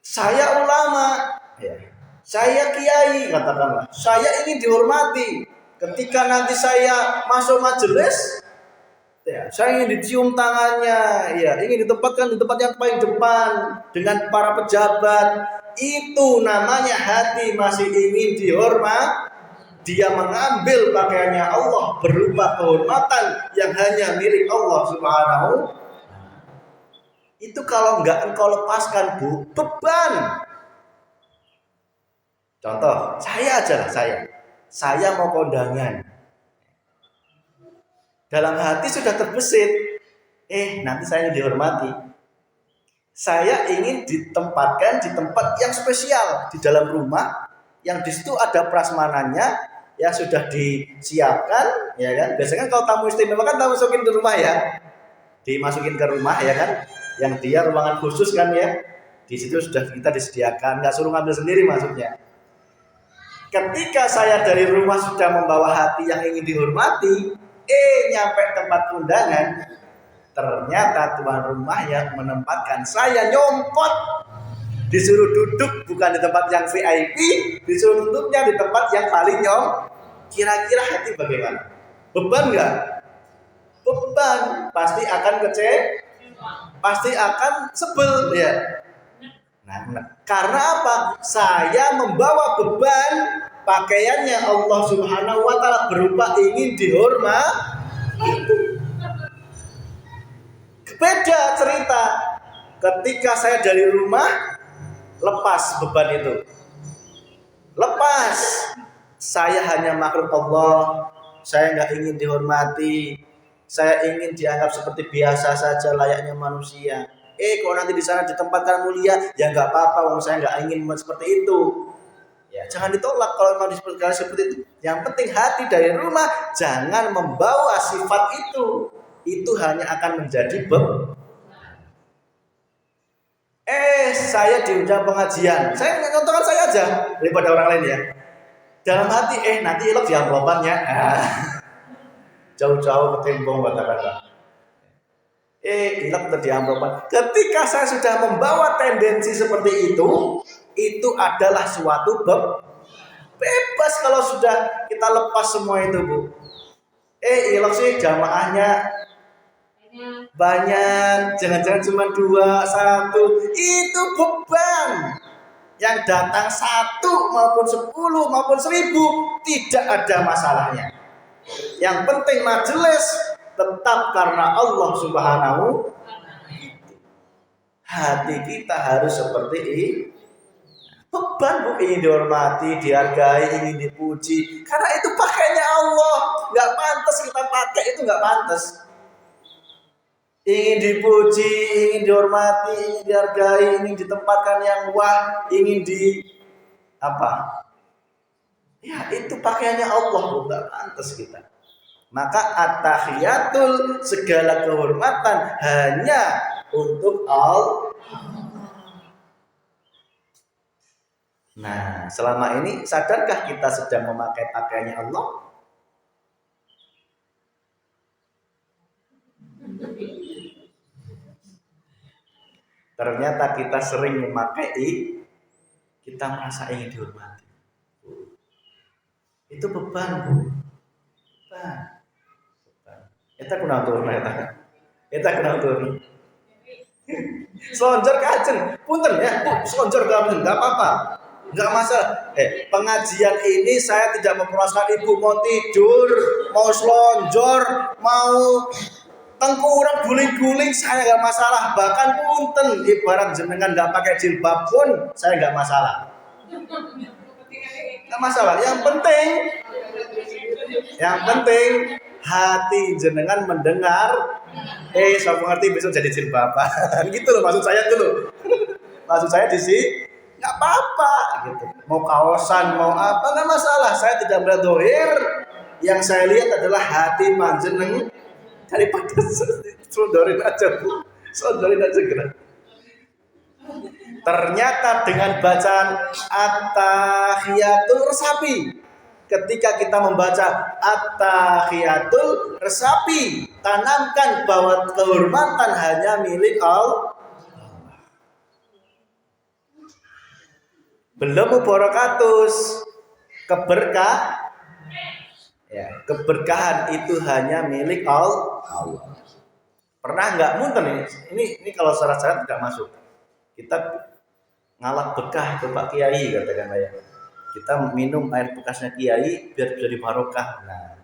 [SPEAKER 1] Saya ulama, ya. Saya kiai, katakanlah. Saya ingin dihormati. Ketika nanti saya masuk majelis, ya, saya ingin dicium tangannya, ya, ingin ditempatkan di tempat yang paling depan dengan para pejabat. Itu namanya hati masih ingin dihormat. Dia mengambil pakaiannya Allah berupa kehormatan yang hanya milik Allah Subhanahu. Itu kalau enggak engkau lepaskan, bu, beban. Contoh, saya aja lah, saya mau kondangan. Dalam hati sudah terbesit, nanti saya dihormati. Saya ingin ditempatkan di tempat yang spesial di dalam rumah, yang di situ ada prasmanannya, ya sudah disiapkan, ya kan? Biasanya kalau tamu istimewa kan masukin ke rumah ya, dimasukin ke rumah ya kan, yang dia ruangan khusus kan ya, di situ sudah kita disediakan, nggak suruh ngambil sendiri maksudnya.
[SPEAKER 2] Ketika saya dari rumah sudah membawa hati yang ingin dihormati, nyampe tempat undangan, ternyata tuan rumah yang menempatkan saya nyompot, disuruh duduk bukan di tempat yang VIP, disuruh duduknya di tempat yang paling nyom. Kira-kira hati bagaimana? Beban nggak? Beban, pasti akan pasti akan sebel ya. Nah, karena apa? Saya membawa beban pakaiannya Allah Subhanahu wa taala berupa ingin dihormati. Beda cerita ketika saya dari rumah lepas beban itu. Lepas, saya hanya makhluk Allah, saya nggak ingin dihormati, saya ingin dianggap seperti biasa saja layaknya manusia. Kalau nanti di sana ditempatkan mulia, ya nggak apa-apa, wong saya nggak ingin seperti itu. Ya jangan ditolak kalau memang seperti itu. Yang penting hati dari rumah jangan membawa sifat itu. Itu hanya akan menjadi beban. Saya diundang pengajian, saya nontonkan saya aja daripada orang lain ya. Dalam hati, nanti elok di amplopannya. Jauh-jauh ketimbang kata-kata. Elok di amplopan. Ketika saya sudah membawa tendensi seperti itu adalah suatu bebas kalau sudah kita lepas semua itu, Bu. Elok sih jamaahnya banyak, jangan-jangan cuma 2, 1, itu beban. Yang datang 1 maupun 10 maupun 1000 tidak ada masalahnya. Yang penting majelis tetap karena Allah Subhanahu. Hati kita harus seperti ini. Beban, Bu, ingin dihormati, dihargai, ingin dipuji. Karena itu pakainya Allah, nggak pantas kita pakai, itu nggak pantas. Ingin dipuji, ingin dihormati, ingin dihargai, ingin ditempatkan yang wah, ingin ya itu pakaiannya Allah, bukan pantas kita. Maka at-tahiyatul, segala kehormatan hanya untuk Allah. Nah, selama ini sadarkah kita sedang memakai pakaiannya Allah? Ternyata kita sering memakai, kita merasa ingin dihormati. Itu beban, Bu. Beban. Kita kena turun, kita kena turun. Selonjor kajeng, punten ya, Bu, selonjor kajeng, nggak apa-apa, nggak masalah. Pengajian ini saya tidak mempermasalahkan ibu mau tidur, mau selonjor, mau tengkurap guling-guling, saya nggak masalah. Bahkan punten, ibarat jenengan nggak pakai jilbab pun saya nggak masalah. Nggak masalah. Yang penting hati jenengan mendengar. Saya mengerti besok jadi jilbaban. Gitu loh maksud saya dulu. Maksud saya di sini nggak apa-apa gitu. Mau kaosan, mau apa nggak masalah. Saya tidak melihat dohir. Yang saya lihat adalah hati panjenengan. Daripada sondorin aja, Bu. Sondorin aja kira. Ternyata dengan bacaan at-tahiyatul resapi, ketika kita membaca at-tahiyatul resapi, tanamkan bahwa kehormatan hanya milik Allah. Belum mubarakatus, keberkahan itu hanya milik Allah. Pernah nggak munten ini kalau syarat-syarat tidak masuk. Kita ngalap bekah ke Pak Kiai, katakan saya. Kita minum air bekasnya Kiai biar jadi barokah. Nah,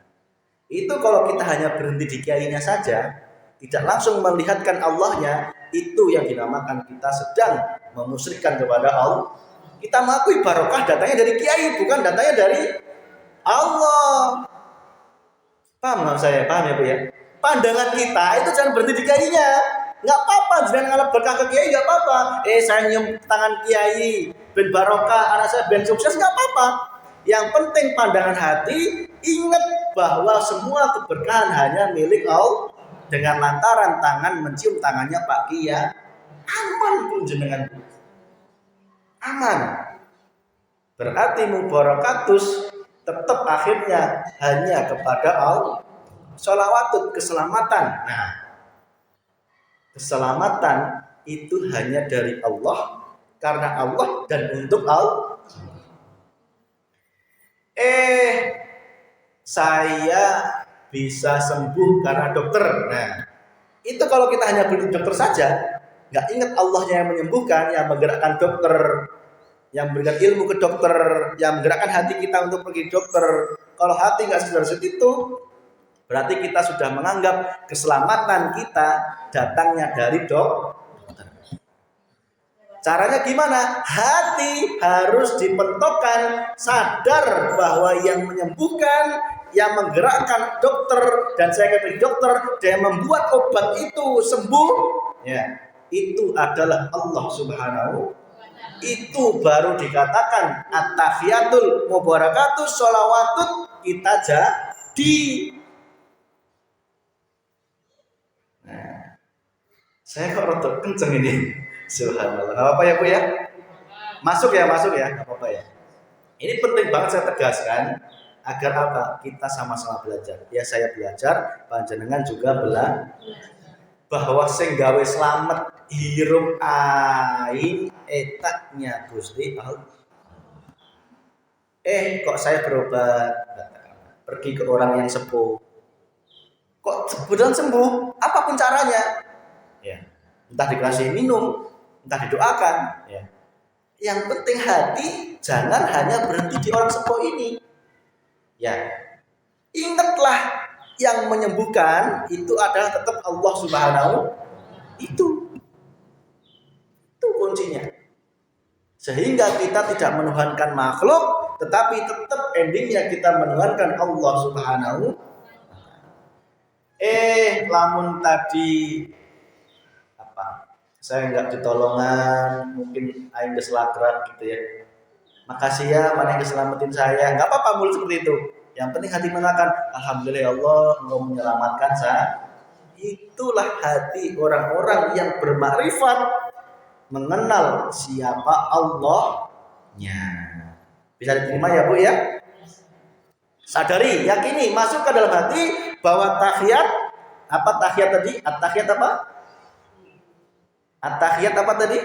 [SPEAKER 2] itu kalau kita hanya berhenti di kiainya saja, tidak langsung melihatkan Allahnya, itu yang dinamakan kita sedang memusyrikkan kepada Allah. Kita mengakui barokah datangnya dari Kiai, bukan datangnya dari Allah. Paham nggak saya? Paham ya, Bu ya? Pandangan kita itu jangan berhenti di kiainya. Nggak apa-apa, jangan ngalap berkah ke Kiai, nggak apa-apa. Saya nyium tangan Kiai, ben barokah, anak saya ben sukses, nggak apa-apa. Yang penting pandangan hati, ingat bahwa semua keberkahan hanya milik Allah. Dengan lantaran tangan mencium tangannya Pak Kiai, aman pun jenengan, aman. Berarti mubarakatus tetap akhirnya hanya kepada Allah. Sholawatut keselamatan. Nah, keselamatan itu hanya dari Allah, karena Allah dan untuk Allah. Saya bisa sembuh karena dokter. Nah, itu kalau kita hanya beli dokter saja, nggak ingat Allahnya yang menyembuhkan, yang menggerakkan dokter, yang memberikan ilmu ke dokter, yang menggerakkan hati kita untuk pergi dokter. Kalau hati nggak sadar itu, berarti kita sudah menganggap keselamatan kita datangnya dari dokter. Caranya gimana? Hati harus dipentokkan, sadar bahwa yang menyembuhkan, yang menggerakkan dokter, dan saya kata dokter, dan yang membuat obat itu sembuh, ya, itu adalah Allah Subhanahu. Itu baru dikatakan at-tahiyatul mubarakatus sholawatut kita jadi. Nah, saya kok rotok kenceng ini. Subhanallah. Gak apa-apa ya Bu ya? Masuk ya. Gak apa-apa ya. Ini penting banget saya tegaskan agar apa? Kita sama-sama belajar. Ya saya belajar, panjenengan juga belajar. Bahwa sing gawe slamet hirup ain etaknya Gusti Allah. Kok saya berobat pergi ke orang yang sepuh. Kok beneran sembuh? Apapun caranya. Ya. Entah dikasih minum, entah didoakan, ya. Yang penting hati jangan hanya berhenti di orang sepuh ini. Ya. Ingatlah yang menyembuhkan itu adalah tetap Allah Subhanahu. Itu kuncinya. Sehingga kita tidak menuhankan makhluk, tetapi tetap endingnya kita menuhankan Allah Subhanahu. Lamun tadi saya nggak ditolongan, mungkin aing keselakrat gitu ya. Makasih ya, mana yang keselamatin saya. Nggak apa-apa mulut seperti itu. Yang penting hati mengatakan, alhamdulillah ya Allah, engkau menyelamatkan saya. Itulah hati orang-orang yang bermakrifat, mengenal siapa Allahnya. Bisa diterima ya Bu ya? Sadari, yakini, masuk ke dalam hati bahwa tahiyat, apa tahiyat tadi? At-tahiyat apa? At-tahiyat apa tadi?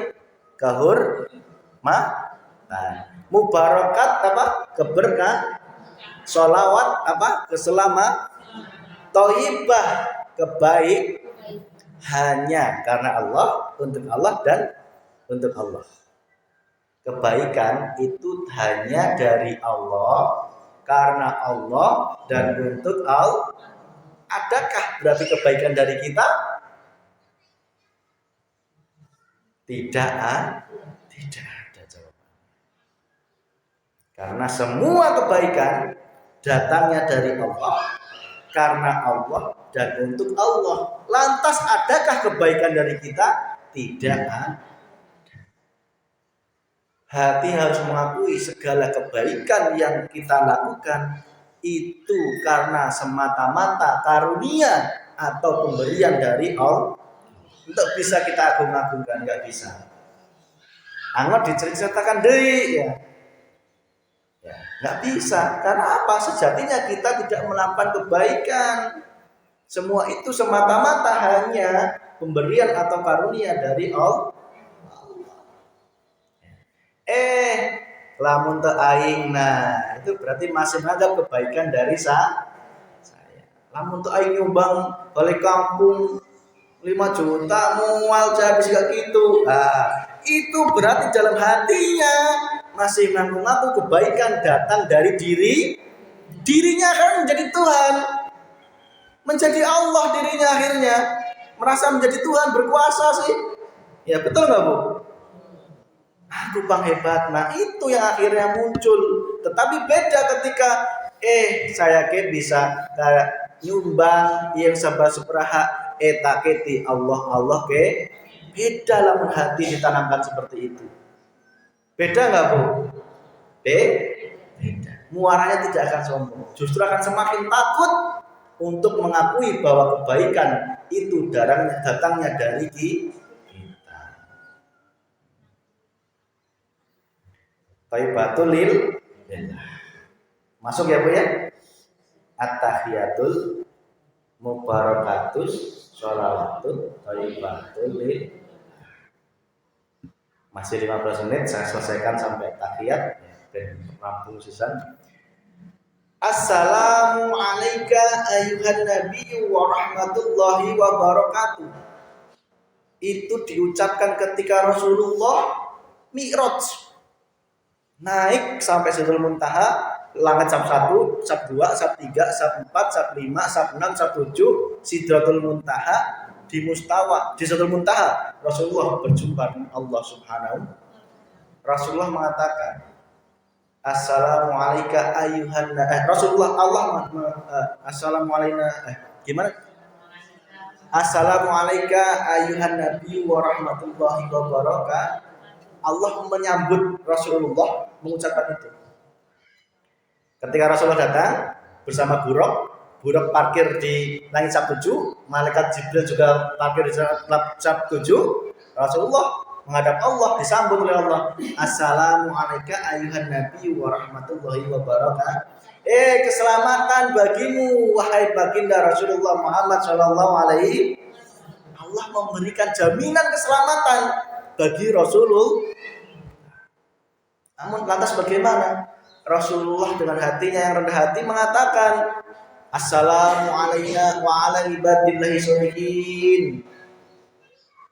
[SPEAKER 2] Mubarakat apa? Keberkah. Sholawat apa? Keselamatan. Thayyibah, kebaik. Hanya karena Allah, untuk Allah dan untuk Allah. Kebaikan itu hanya dari Allah, karena Allah dan untuk Allah. Adakah berarti kebaikan dari kita? Tidak ada jawaban. Karena semua kebaikan datangnya dari Allah, karena Allah dan untuk Allah. Lantas adakah kebaikan dari kita? Tidak ada. Hati harus mengakui segala kebaikan yang kita lakukan itu karena semata-mata karunia atau pemberian dari Allah. Untuk bisa kita agung-agungkan, nggak bisa. Anggap diceritakan deh, ya, nggak bisa. Karena apa? Sejatinya kita tidak melakukan kebaikan. Semua itu semata-mata hanya pemberian atau karunia dari Allah. Lamun teu aing, nah itu berarti masih menganggap kebaikan dari saya. Lamun teu aing nyumbang oleh kampung 5 juta mual habis gak gitu. Itu berarti dalam hatinya masih mengaku kebaikan datang dari dirinya kan menjadi Tuhan, menjadi Allah dirinya akhirnya merasa menjadi Tuhan berkuasa sih. Ya betul nggak Bu? Aku bang hebat. Nah itu yang akhirnya muncul. Tetapi beda ketika saya bisa nyumbang yang sabar seperaha taketi Allah ke beda lamun hati ditanamkan seperti itu. Beda nggak Bu? Beda. Muaranya tidak akan sombong, justru akan semakin takut untuk mengakui bahwa kebaikan itu datangnya dari kita. thayyibatul lillah. Masuk ya Bu ya? At-tahiyatul mubarakatus sholawatut thayyibatul lillah. Masih 15 menit, saya selesaikan sampai tahiyat dan rampung sisan. Assalamu alayka ayuhan nabiyyu wa rahmatullahi wa barakatuh. Itu diucapkan ketika Rasulullah Mi'raj. Naik sampai Sidratul Muntaha, langit sab 1, sab 2, sab 3, sab 4, sab 5, sab 6, sab 7, Sidratul Muntaha di Mustawa, di Sidratul Muntaha Rasulullah berjumpa dengan Allah Subhanahu. Rasulullah mengatakan Assalamualaikum ayuhan Rasulullah Allah Assalamualaikum gimana? Assalamualaikum ayuhan nabi wa rahmatullahi wa barakatuh. Allah menyambut Rasulullah mengucapkan itu. Ketika Rasulullah datang bersama Buraq parkir di langit sab 7, malaikat Jibril juga parkir di sab 7. Rasulullah menghadap Allah, disambut oleh Allah. Assalamualaikum ayuhan nabi wa rahmatullahi wa barakatuh. Keselamatan bagimu wahai baginda Rasulullah Muhammad sallallahu alaihi. Allah memberikan jaminan keselamatan bagi Rasulullah. Namun lantas bagaimana? Rasulullah dengan hatinya yang rendah hati mengatakan Assalamualaikum wa ala ibadillahi sholihin.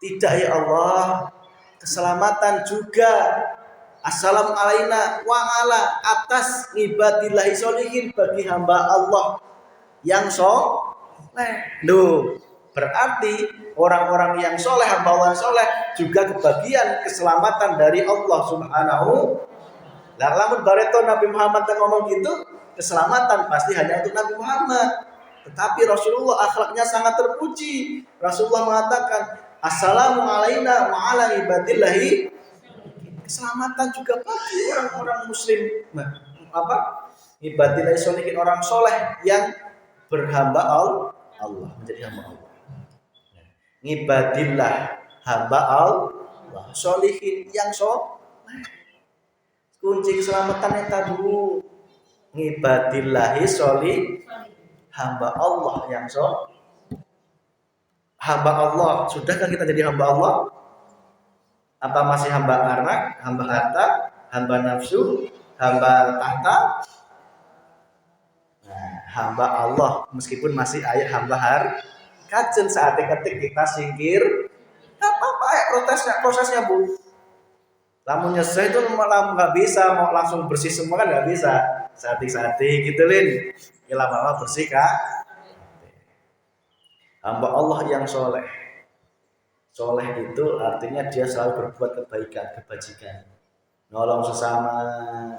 [SPEAKER 2] Tidak ya Allah, keselamatan juga Assalamualaikum wa ala atas ibadillahi sholihin bagi hamba Allah yang soleh. Berarti orang-orang yang soleh, hamba Allah yang soleh juga kebagian keselamatan dari Allah Subhanahu. Nah, lamun bareto Nabi Muhammad yang ngomong gitu, keselamatan pasti hanya untuk Nabi Muhammad. Tetapi Rasulullah akhlaknya sangat terpuji. Rasulullah mengatakan Assalamualaikum wa ala ibadillahi. Keselamatan juga bagi orang-orang muslim. Ibadillahi sholihin, orang soleh yang berhamba Allah, menjadi hamba Allah. Ibadillah, hamba Allah, sholihin yang soleh. Kunci keselamatan yang tadi ngibadillahi sholih, hamba Allah yang soleh. Hamba Allah, sudahkah kita jadi hamba Allah? Apa masih hamba anak, hamba harta, hamba nafsu, hamba tahta? Nah, hamba Allah meskipun masih ayah hamba kajen saat ketik kita singkir, apa prosesnya Bu. Lamun nyesel itu malah nggak bisa, mau langsung bersih semua kan nggak bisa. Sati-sati gitu Lin. Ya lama-lama bersih Kak. Hamba Allah yang soleh. Soleh itu artinya dia selalu berbuat kebaikan, kebajikan. Nolong sesama,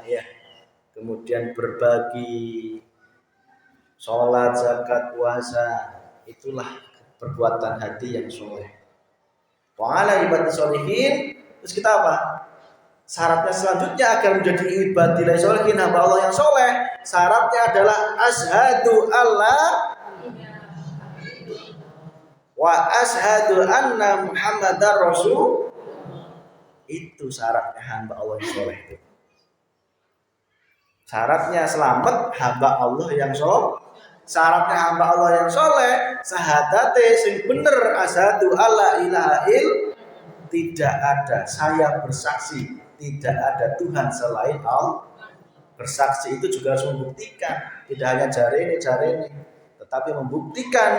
[SPEAKER 2] ya. Kemudian berbagi, sholat, zakat, puasa. Itulah perbuatan hati yang soleh. Wa ala ibadillahi sholihin. Terus kita apa? Syaratnya selanjutnya agar menjadi ibadillahi sholihin, hamba Allah yang soleh, syaratnya adalah asyhadu alla wa asyhadu anna Muhammadar Rasul. Itu syaratnya hamba Allah yang soleh itu. Syaratnya selamat hamba Allah yang soleh. Syaratnya hamba Allah yang soleh, sahadate sing bener asyhadu alla ilaha illallah. Tidak ada, saya bersaksi tidak ada Tuhan selain Allah. Bersaksi itu juga harus membuktikan, tidak hanya jari ini, tetapi membuktikan,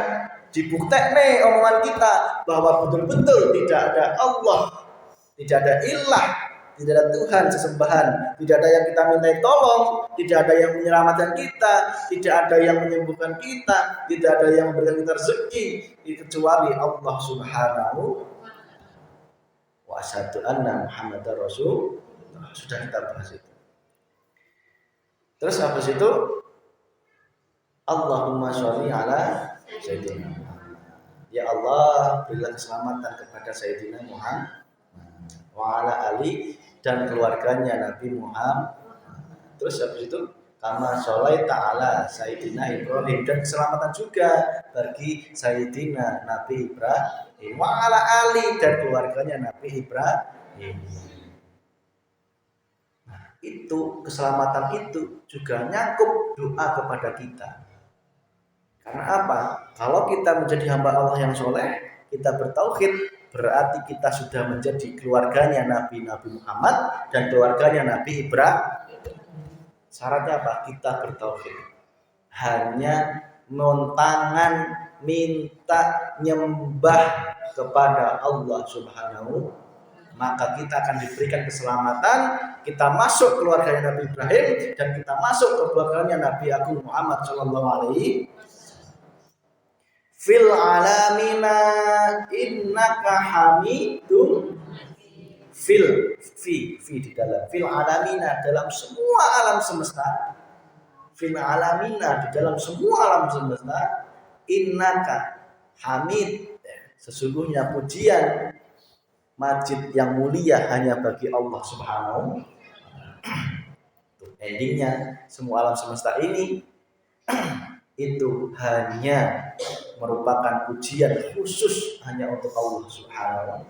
[SPEAKER 2] dibuktikan omongan kita bahwa betul-betul tidak ada Allah, tidak ada ilah, tidak ada Tuhan sesembahan, tidak ada yang kita mintai tolong, tidak ada yang menyelamatkan kita, tidak ada yang menyembuhkan kita, tidak ada yang memberikan kita rezeki kecuali Allah Subhanahu wa asyhadu anna Muhammadar Rasul. Sudah kita bahas itu. Terus habis itu Allahumma sholli ala Sayyidina Muhammad. Ya Allah, berilah keselamatan kepada Sayyidina Muhammad wa ala ali dan keluarganya Nabi Muhammad. Terus habis itu kama sholli ta'ala Sayyidina Ibrahim, dan keselamatan juga bagi Sayyidina Nabi Ibrahim wa ala ali dan keluarganya Nabi Ibrahim. itu keselamatan itu juga nyangkup doa kepada kita. Karena apa? Kalau kita menjadi hamba Allah yang soleh, kita bertauhid, berarti kita sudah menjadi keluarganya Nabi Muhammad dan keluarganya Nabi Ibrahim. Syaratnya apa? Kita bertauhid. Hanya nontangan minta nyembah kepada Allah Subhanahu, maka kita akan diberikan keselamatan, kita masuk keluarganya Nabi Ibrahim dan kita masuk ke keluarganya Nabi Agung Muhammad sallallahu alaihi fil alamina innaka hamidum fi di dalam fil alamina, dalam semua alam semesta, fil alamina, di dalam semua alam semesta, innaka hamid, sesungguhnya pujian majid yang mulia hanya bagi Allah Subhanahu. Endingnya semua alam semesta ini itu hanya merupakan pujian khusus hanya untuk Allah Subhanahu.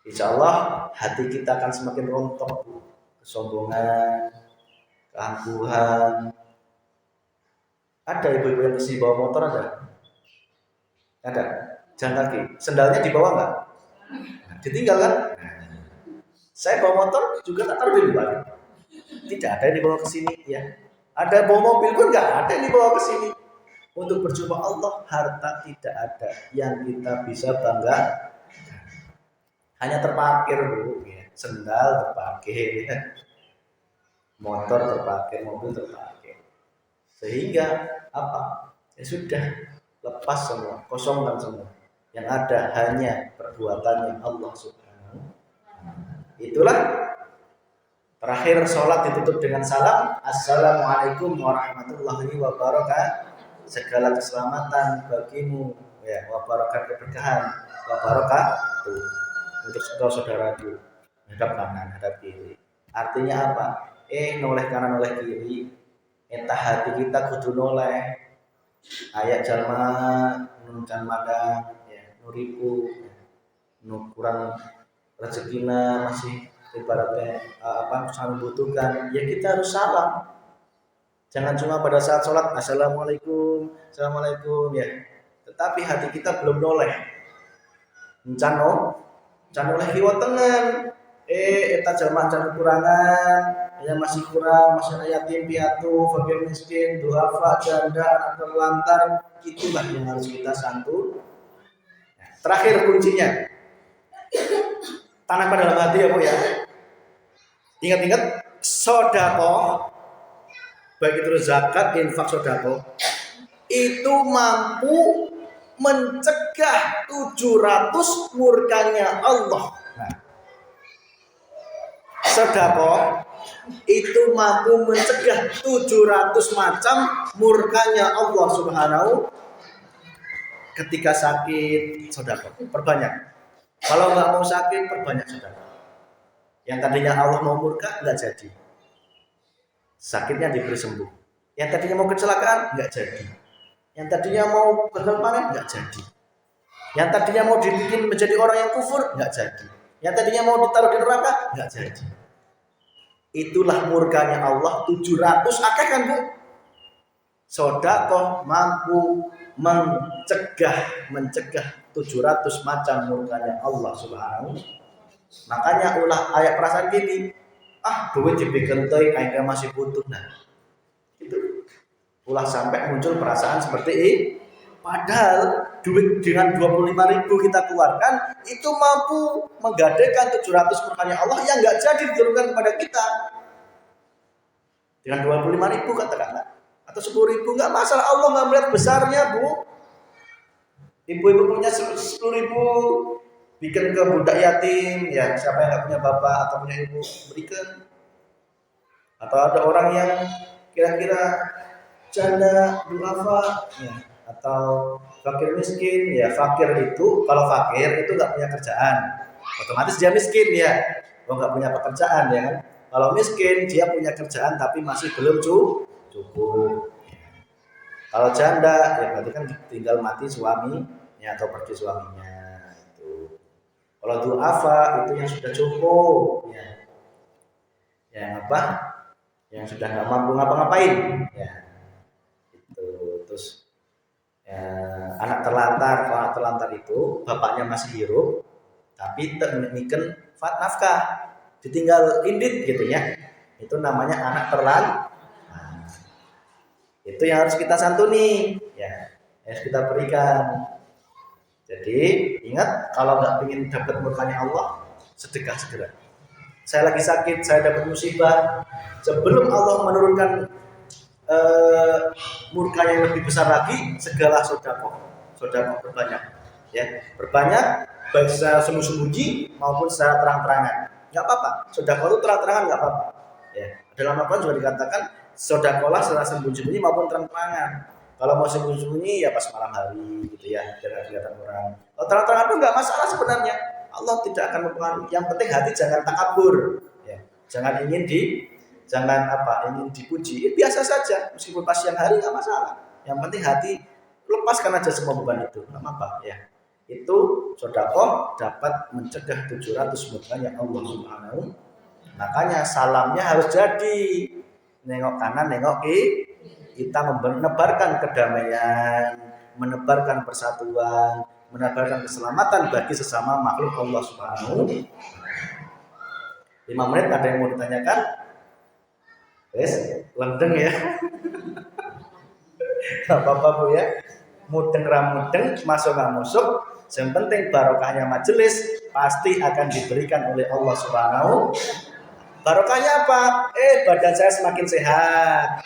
[SPEAKER 2] Insya Allah hati kita akan semakin rontok, kesombongan, keangkuhan. Ada ibu-ibu yang kesini bawa motor, ada jalan kaki, sendalnya dibawa nggak? Ditinggal kan? Saya bawa motor juga tak taruh di luar. Tidak ada yang dibawa ke sini ya. Ada bawa mobil pun nggak ada yang dibawa ke sini. Untuk berjumpa Allah, harta tidak ada yang kita bisa bangga. Hanya terparkir Bu, ya. Sendal terparkir, ya. Motor terparkir, mobil terparkir. Sehingga apa? Ya sudah, lepas semua, kosongkan semua. Yang ada hanya perbuatannya Allah Subhanahu. Itulah terakhir sholat ditutup dengan salam, Assalamualaikum warahmatullahi wabarakatuh. Segala keselamatan bagimu, ya, wabarakatuh, keberkahan, wabarakatuh untuk saudara-saudaraku. Hadap kanan, hadap kiri. Artinya apa? Noleh kanan, noleh kiri. Entah hati kita kudu noleh. Ayat jalma, nuncan madang, ya, nuriku, kurang rezekina masih ibaratnya sangat butuhkan, ya kita harus salam. Jangan cuma pada saat sholat assalamualaikum, assalamualaikum ya. Tetapi hati kita belum noleh. Can oleh kiwa tengen. Eta jalma can kurangan, yang masih kurang, masih anak yatim piatu, fakir miskin, duafa, janda, anak terlantar, itulah yang harus kita santun. Terakhir kuncinya, tanamkan dalam hati ya Bu ya. Ingat-ingat sedekah, baik itu zakat, infak, sedekah, itu mampu mencegah 700 murkanya Allah. Nah, sedekah itu mampu mencegah 700 macam murkanya Allah Subhanahu. Ketika sakit, sedekah, perbanyak. Kalau nggak mau sakit, perbanyak sedekah. Yang tadinya Allah mau murka, nggak jadi. Sakitnya diberi sembuh. Yang tadinya mau kecelakaan, nggak jadi. Yang tadinya mau gagal panen, nggak jadi. Yang tadinya mau dibikin menjadi orang yang kufur, nggak jadi. Yang tadinya mau ditaruh di neraka, nggak jadi. Itulah murkanya Allah 700 akeh kan Bu? Sedekah mampu mencegah 700 macam murkanya Allah Subhanahu. Makanya ulah ayat perasaan gini, duit dibikin teh aing masih butuh. Nah, itu ulah sampai muncul perasaan seperti ini. Padahal duit dengan 25.000 kita keluarkan itu mampu menggadaikan 700 murkanya Allah yang enggak jadi diturunkan kepada kita. Dengan 25.000 katakanlah atau 10.000 enggak masalah, Allah enggak melihat besarnya Bu. Ibu-ibu punya 10.000 bikin ke budak yatim, ya siapa yang nggak punya bapak atau punya ibu berikan. Atau ada orang yang kira-kira janda duafa, ya, atau fakir miskin, ya fakir itu kalau fakir itu nggak punya kerjaan, otomatis dia miskin ya, nggak punya pekerjaan ya kan. Kalau miskin dia punya kerjaan tapi masih belum cukup. Kalau janda ya berarti kan tinggal mati suaminya atau pergi suaminya. Kalau duafa itu yang sudah cukup ya. yang sudah nggak mampu ngapa-ngapain, ya itu. Terus ya, anak terlantar, kalau anak terlantar itu bapaknya masih hidup tapi termenikan nafkah, ditinggal indit gitu ya, itu namanya anak terlantar. Nah, itu yang harus kita santuni, ya harus kita berikan. Jadi ingat, kalau nggak ingin dapat murkanya Allah, sedekah segera. Saya lagi sakit, saya dapat musibah, sebelum Allah menurunkan murka yang lebih besar lagi, segala sedekah berbanyak, ya berbanyak, baik secara sembunyi maupun secara terang-terangan, nggak apa-apa. Sedekah itu terang-terangan nggak apa-apa, ya. Dalam Al-Quran juga dikatakan sedekahlah secara sembunyi maupun terang-terangan. Kalau mau sembunyi ya pas malam hari gitu ya, jangan kelihatan orang. Kalau terang-terangan itu nggak masalah sebenarnya, Allah tidak akan mempengaruhi. Yang penting hati jangan takabur, ya. Jangan ingin dipuji, biasa saja, meskipun pas siang hari nggak masalah. Yang penting hati lepaskan aja semua beban itu, nggak apa-apa, ya. Itu sedekah dapat mencegah 700 murkanya Allah Subhanahu. Makanya salamnya harus jadi nengok kanan, nengok kiri. Kita menebarkan kedamaian, menebarkan persatuan, menebarkan keselamatan bagi sesama makhluk Allah Subhanahu. 5 menit ada yang mau ditanyakan? Wes, lendeng ya. Gak apa-apa Bu ya. Mudeng ramudeng, masuk gak masuk, yang penting barokahnya majelis pasti akan diberikan oleh Allah Subhanahu. Barokahnya apa? Badan saya semakin sehat.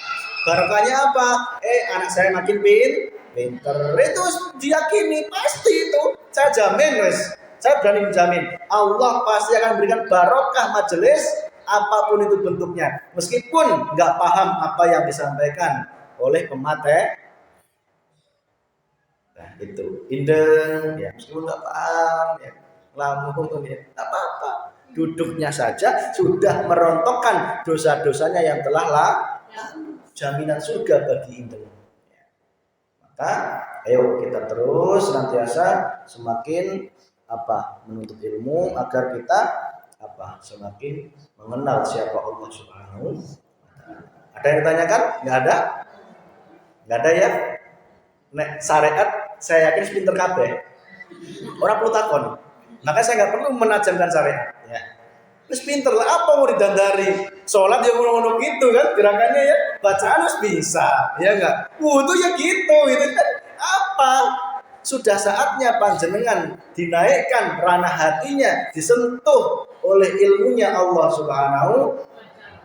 [SPEAKER 2] Barokahnya apa? Anak saya makin pinter. Itu diyakini, pasti itu. Saya jamin, wes. Saya berani menjamin, Allah pasti akan memberikan barokah majelis apapun itu bentuknya. Meskipun nggak paham apa yang disampaikan oleh pemateri. Nah, itu indeng, ya. Meskipun nggak paham, ya. Lamun, ya. Apa-apa. Duduknya saja sudah merontokkan dosa-dosanya yang telah jaminan surga bagi indeng. Maka ayo kita terus senantiasa semakin menuntut ilmu agar kita semakin mengenal siapa Allah Subhanahu. Ada yang ditanyakan? Nggak ada ya. Nek syariat saya yakin pinter kabeh. Orang perlu takon. Maka saya nggak perlu menajamkan syariat. Ya. Terus pinter lah, apa mau didandari? Sholat ya ngono-ngono gitu kan, gerakannya ya, bacaan harus bisa, ya enggak? Wudu ya gitu kan. Apa? Sudah saatnya panjenengan dinaikkan ranah hatinya, disentuh oleh ilmunya Allah Subhanahu.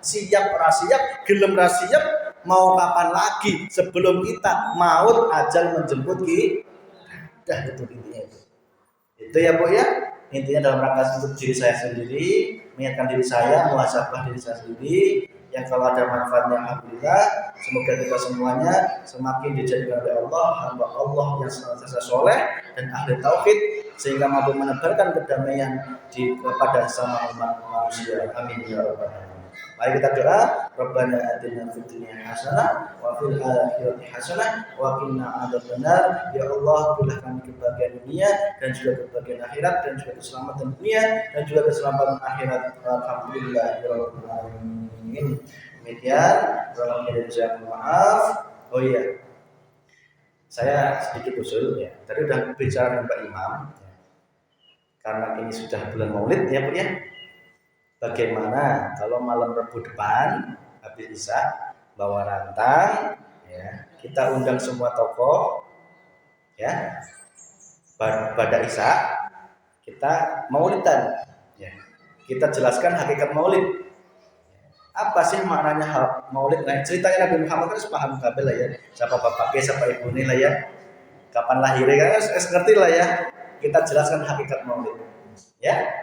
[SPEAKER 2] Siap rasiap, gelem rasiap, mau kapan lagi sebelum kita maut ajal menjemput kita. Itu intinya itu. Itu ya Bu ya. Intinya dalam rangka untuk diri saya sendiri, mengingatkan diri saya, muhasabah diri saya sendiri, yang kalau ada manfaatnya alhamdulillah. Semoga kita semuanya semakin dijadikan oleh Allah hamba Allah yang senantiasa soleh dan ahli tauhid, sehingga mampu menebarkan kedamaian kepada sesama umat manusia. Amin ya rabbal alamin. Mari kita doa, Rabbana atina fid dunya hasanah wa fil akhirati hasanah wa qina adzabannar. Ya Allah, berilah kami kebahagiaan dunia dan juga kebahagiaan akhirat, dan juga keselamatan dunia dan juga keselamatan akhirat. Alhamdulillahirabbil alamin. Demikian, kurangnya dari saya maaf. Oh iya, saya sedikit usul ya. Tadi udah bicara dengan Pak Imam. Karena ini sudah bulan Maulid ya Bu ya. Bagaimana kalau malam Rabu depan habis Isya bawa rantang, ya, kita undang semua tokoh, ya, pada Isya kita maulidan, ya, kita jelaskan hakikat maulid. Apa sih maknanya maulid? Nah, ceritanya Nabi Muhammad kan paham kabel lah ya. Siapa bapaknya, siapa ibunya lah ya. Kapan lahirnya kan ngerti lah ya. Kita jelaskan hakikat maulid, ya.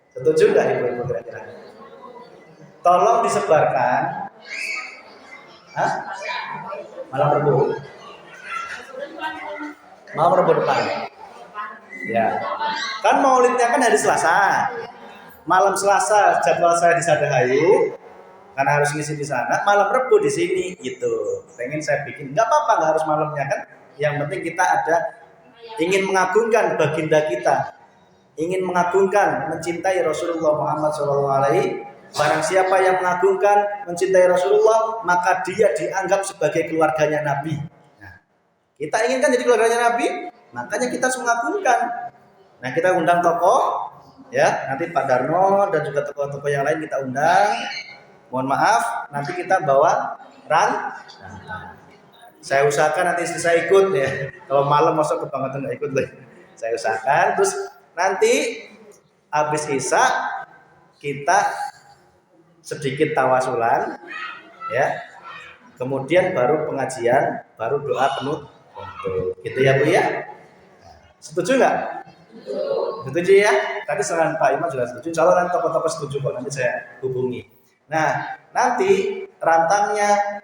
[SPEAKER 2] Setuju nggak ibu-ibu kira-kira? Tolong disebarkan. Malam Rabu. Malam Rabu depan. Ya. Kan maulidnya kan hari Selasa. Malam Selasa jadwal saya di Sadahayu. Karena harus ngisi di sana. Malam Rabu di sini gitu. Pengen saya bikin. Nggak apa-apa, nggak harus malamnya kan. Yang penting kita ada ingin mengagungkan baginda kita. Ingin mengagungkan, mencintai Rasulullah Muhammad SAW. Barang siapa yang mengagungkan, mencintai Rasulullah, maka dia dianggap sebagai keluarganya Nabi. Nah, kita inginkan jadi keluarganya Nabi, makanya kita harus mengagungkan. Nah, kita undang tokoh, ya, nanti Pak Darno dan juga tokoh-tokoh yang lain kita undang. Mohon maaf, nanti kita bawa saya usahakan nanti istri saya ikut ya. Kalau malam masuk kebangetan nggak ikut deh. Saya usahakan. Terus nanti habis Isya kita sedikit tawasulan, ya. Kemudian baru pengajian, baru doa penuh. Gitu ya Bu ya. Setuju nggak? Setuju ya. Tadi saran Pak Imam juga setuju. Insya Allah nanti tokoh-tokoh setuju kok. Nanti saya hubungi. Nah, nanti rantangnya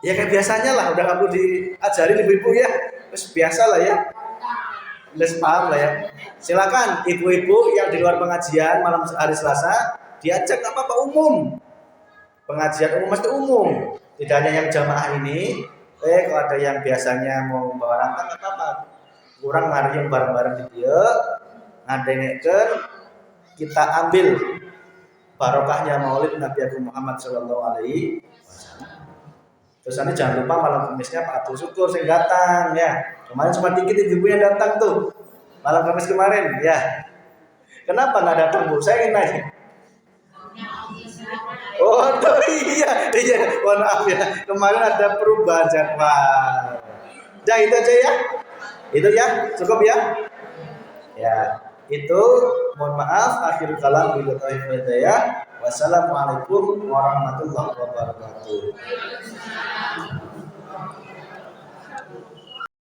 [SPEAKER 2] ya kayak biasanya lah. Udah kamu diajarin ibu-ibu ya. Terus biasa lah ya. Les paham lah ya. Silakan ibu-ibu yang di luar pengajian malam hari Selasa diajak apa-apa umum. Pengajian umum mesti umum. Tidak hanya yang jamaah ini. Kalau ada yang biasanya mau bawa rantang apa-apa. Kurang hari yang bareng-bareng di dia. Ngadengekeun kita ambil barokahnya Maulid Nabi Agung Muhammad sallallahu alaihi wasallam. Terus nanti jangan lupa malam Kamisnya Pak Abdul Syukur sing datang ya. Kemarin cuma dikit ibu yang datang tuh. Malam Kamis kemarin ya. Kenapa nggak datang Bu? Saya ingin nanya. Oh iya. Mohon maaf ya. Kemarin ada perubahan jadwal. Ya itu aja ya. Itu ya, cukup ya. Ya, itu mohon maaf akhir kalam bila taufiq hidayah. Wassalamualaikum warahmatullahi wabarakatuh.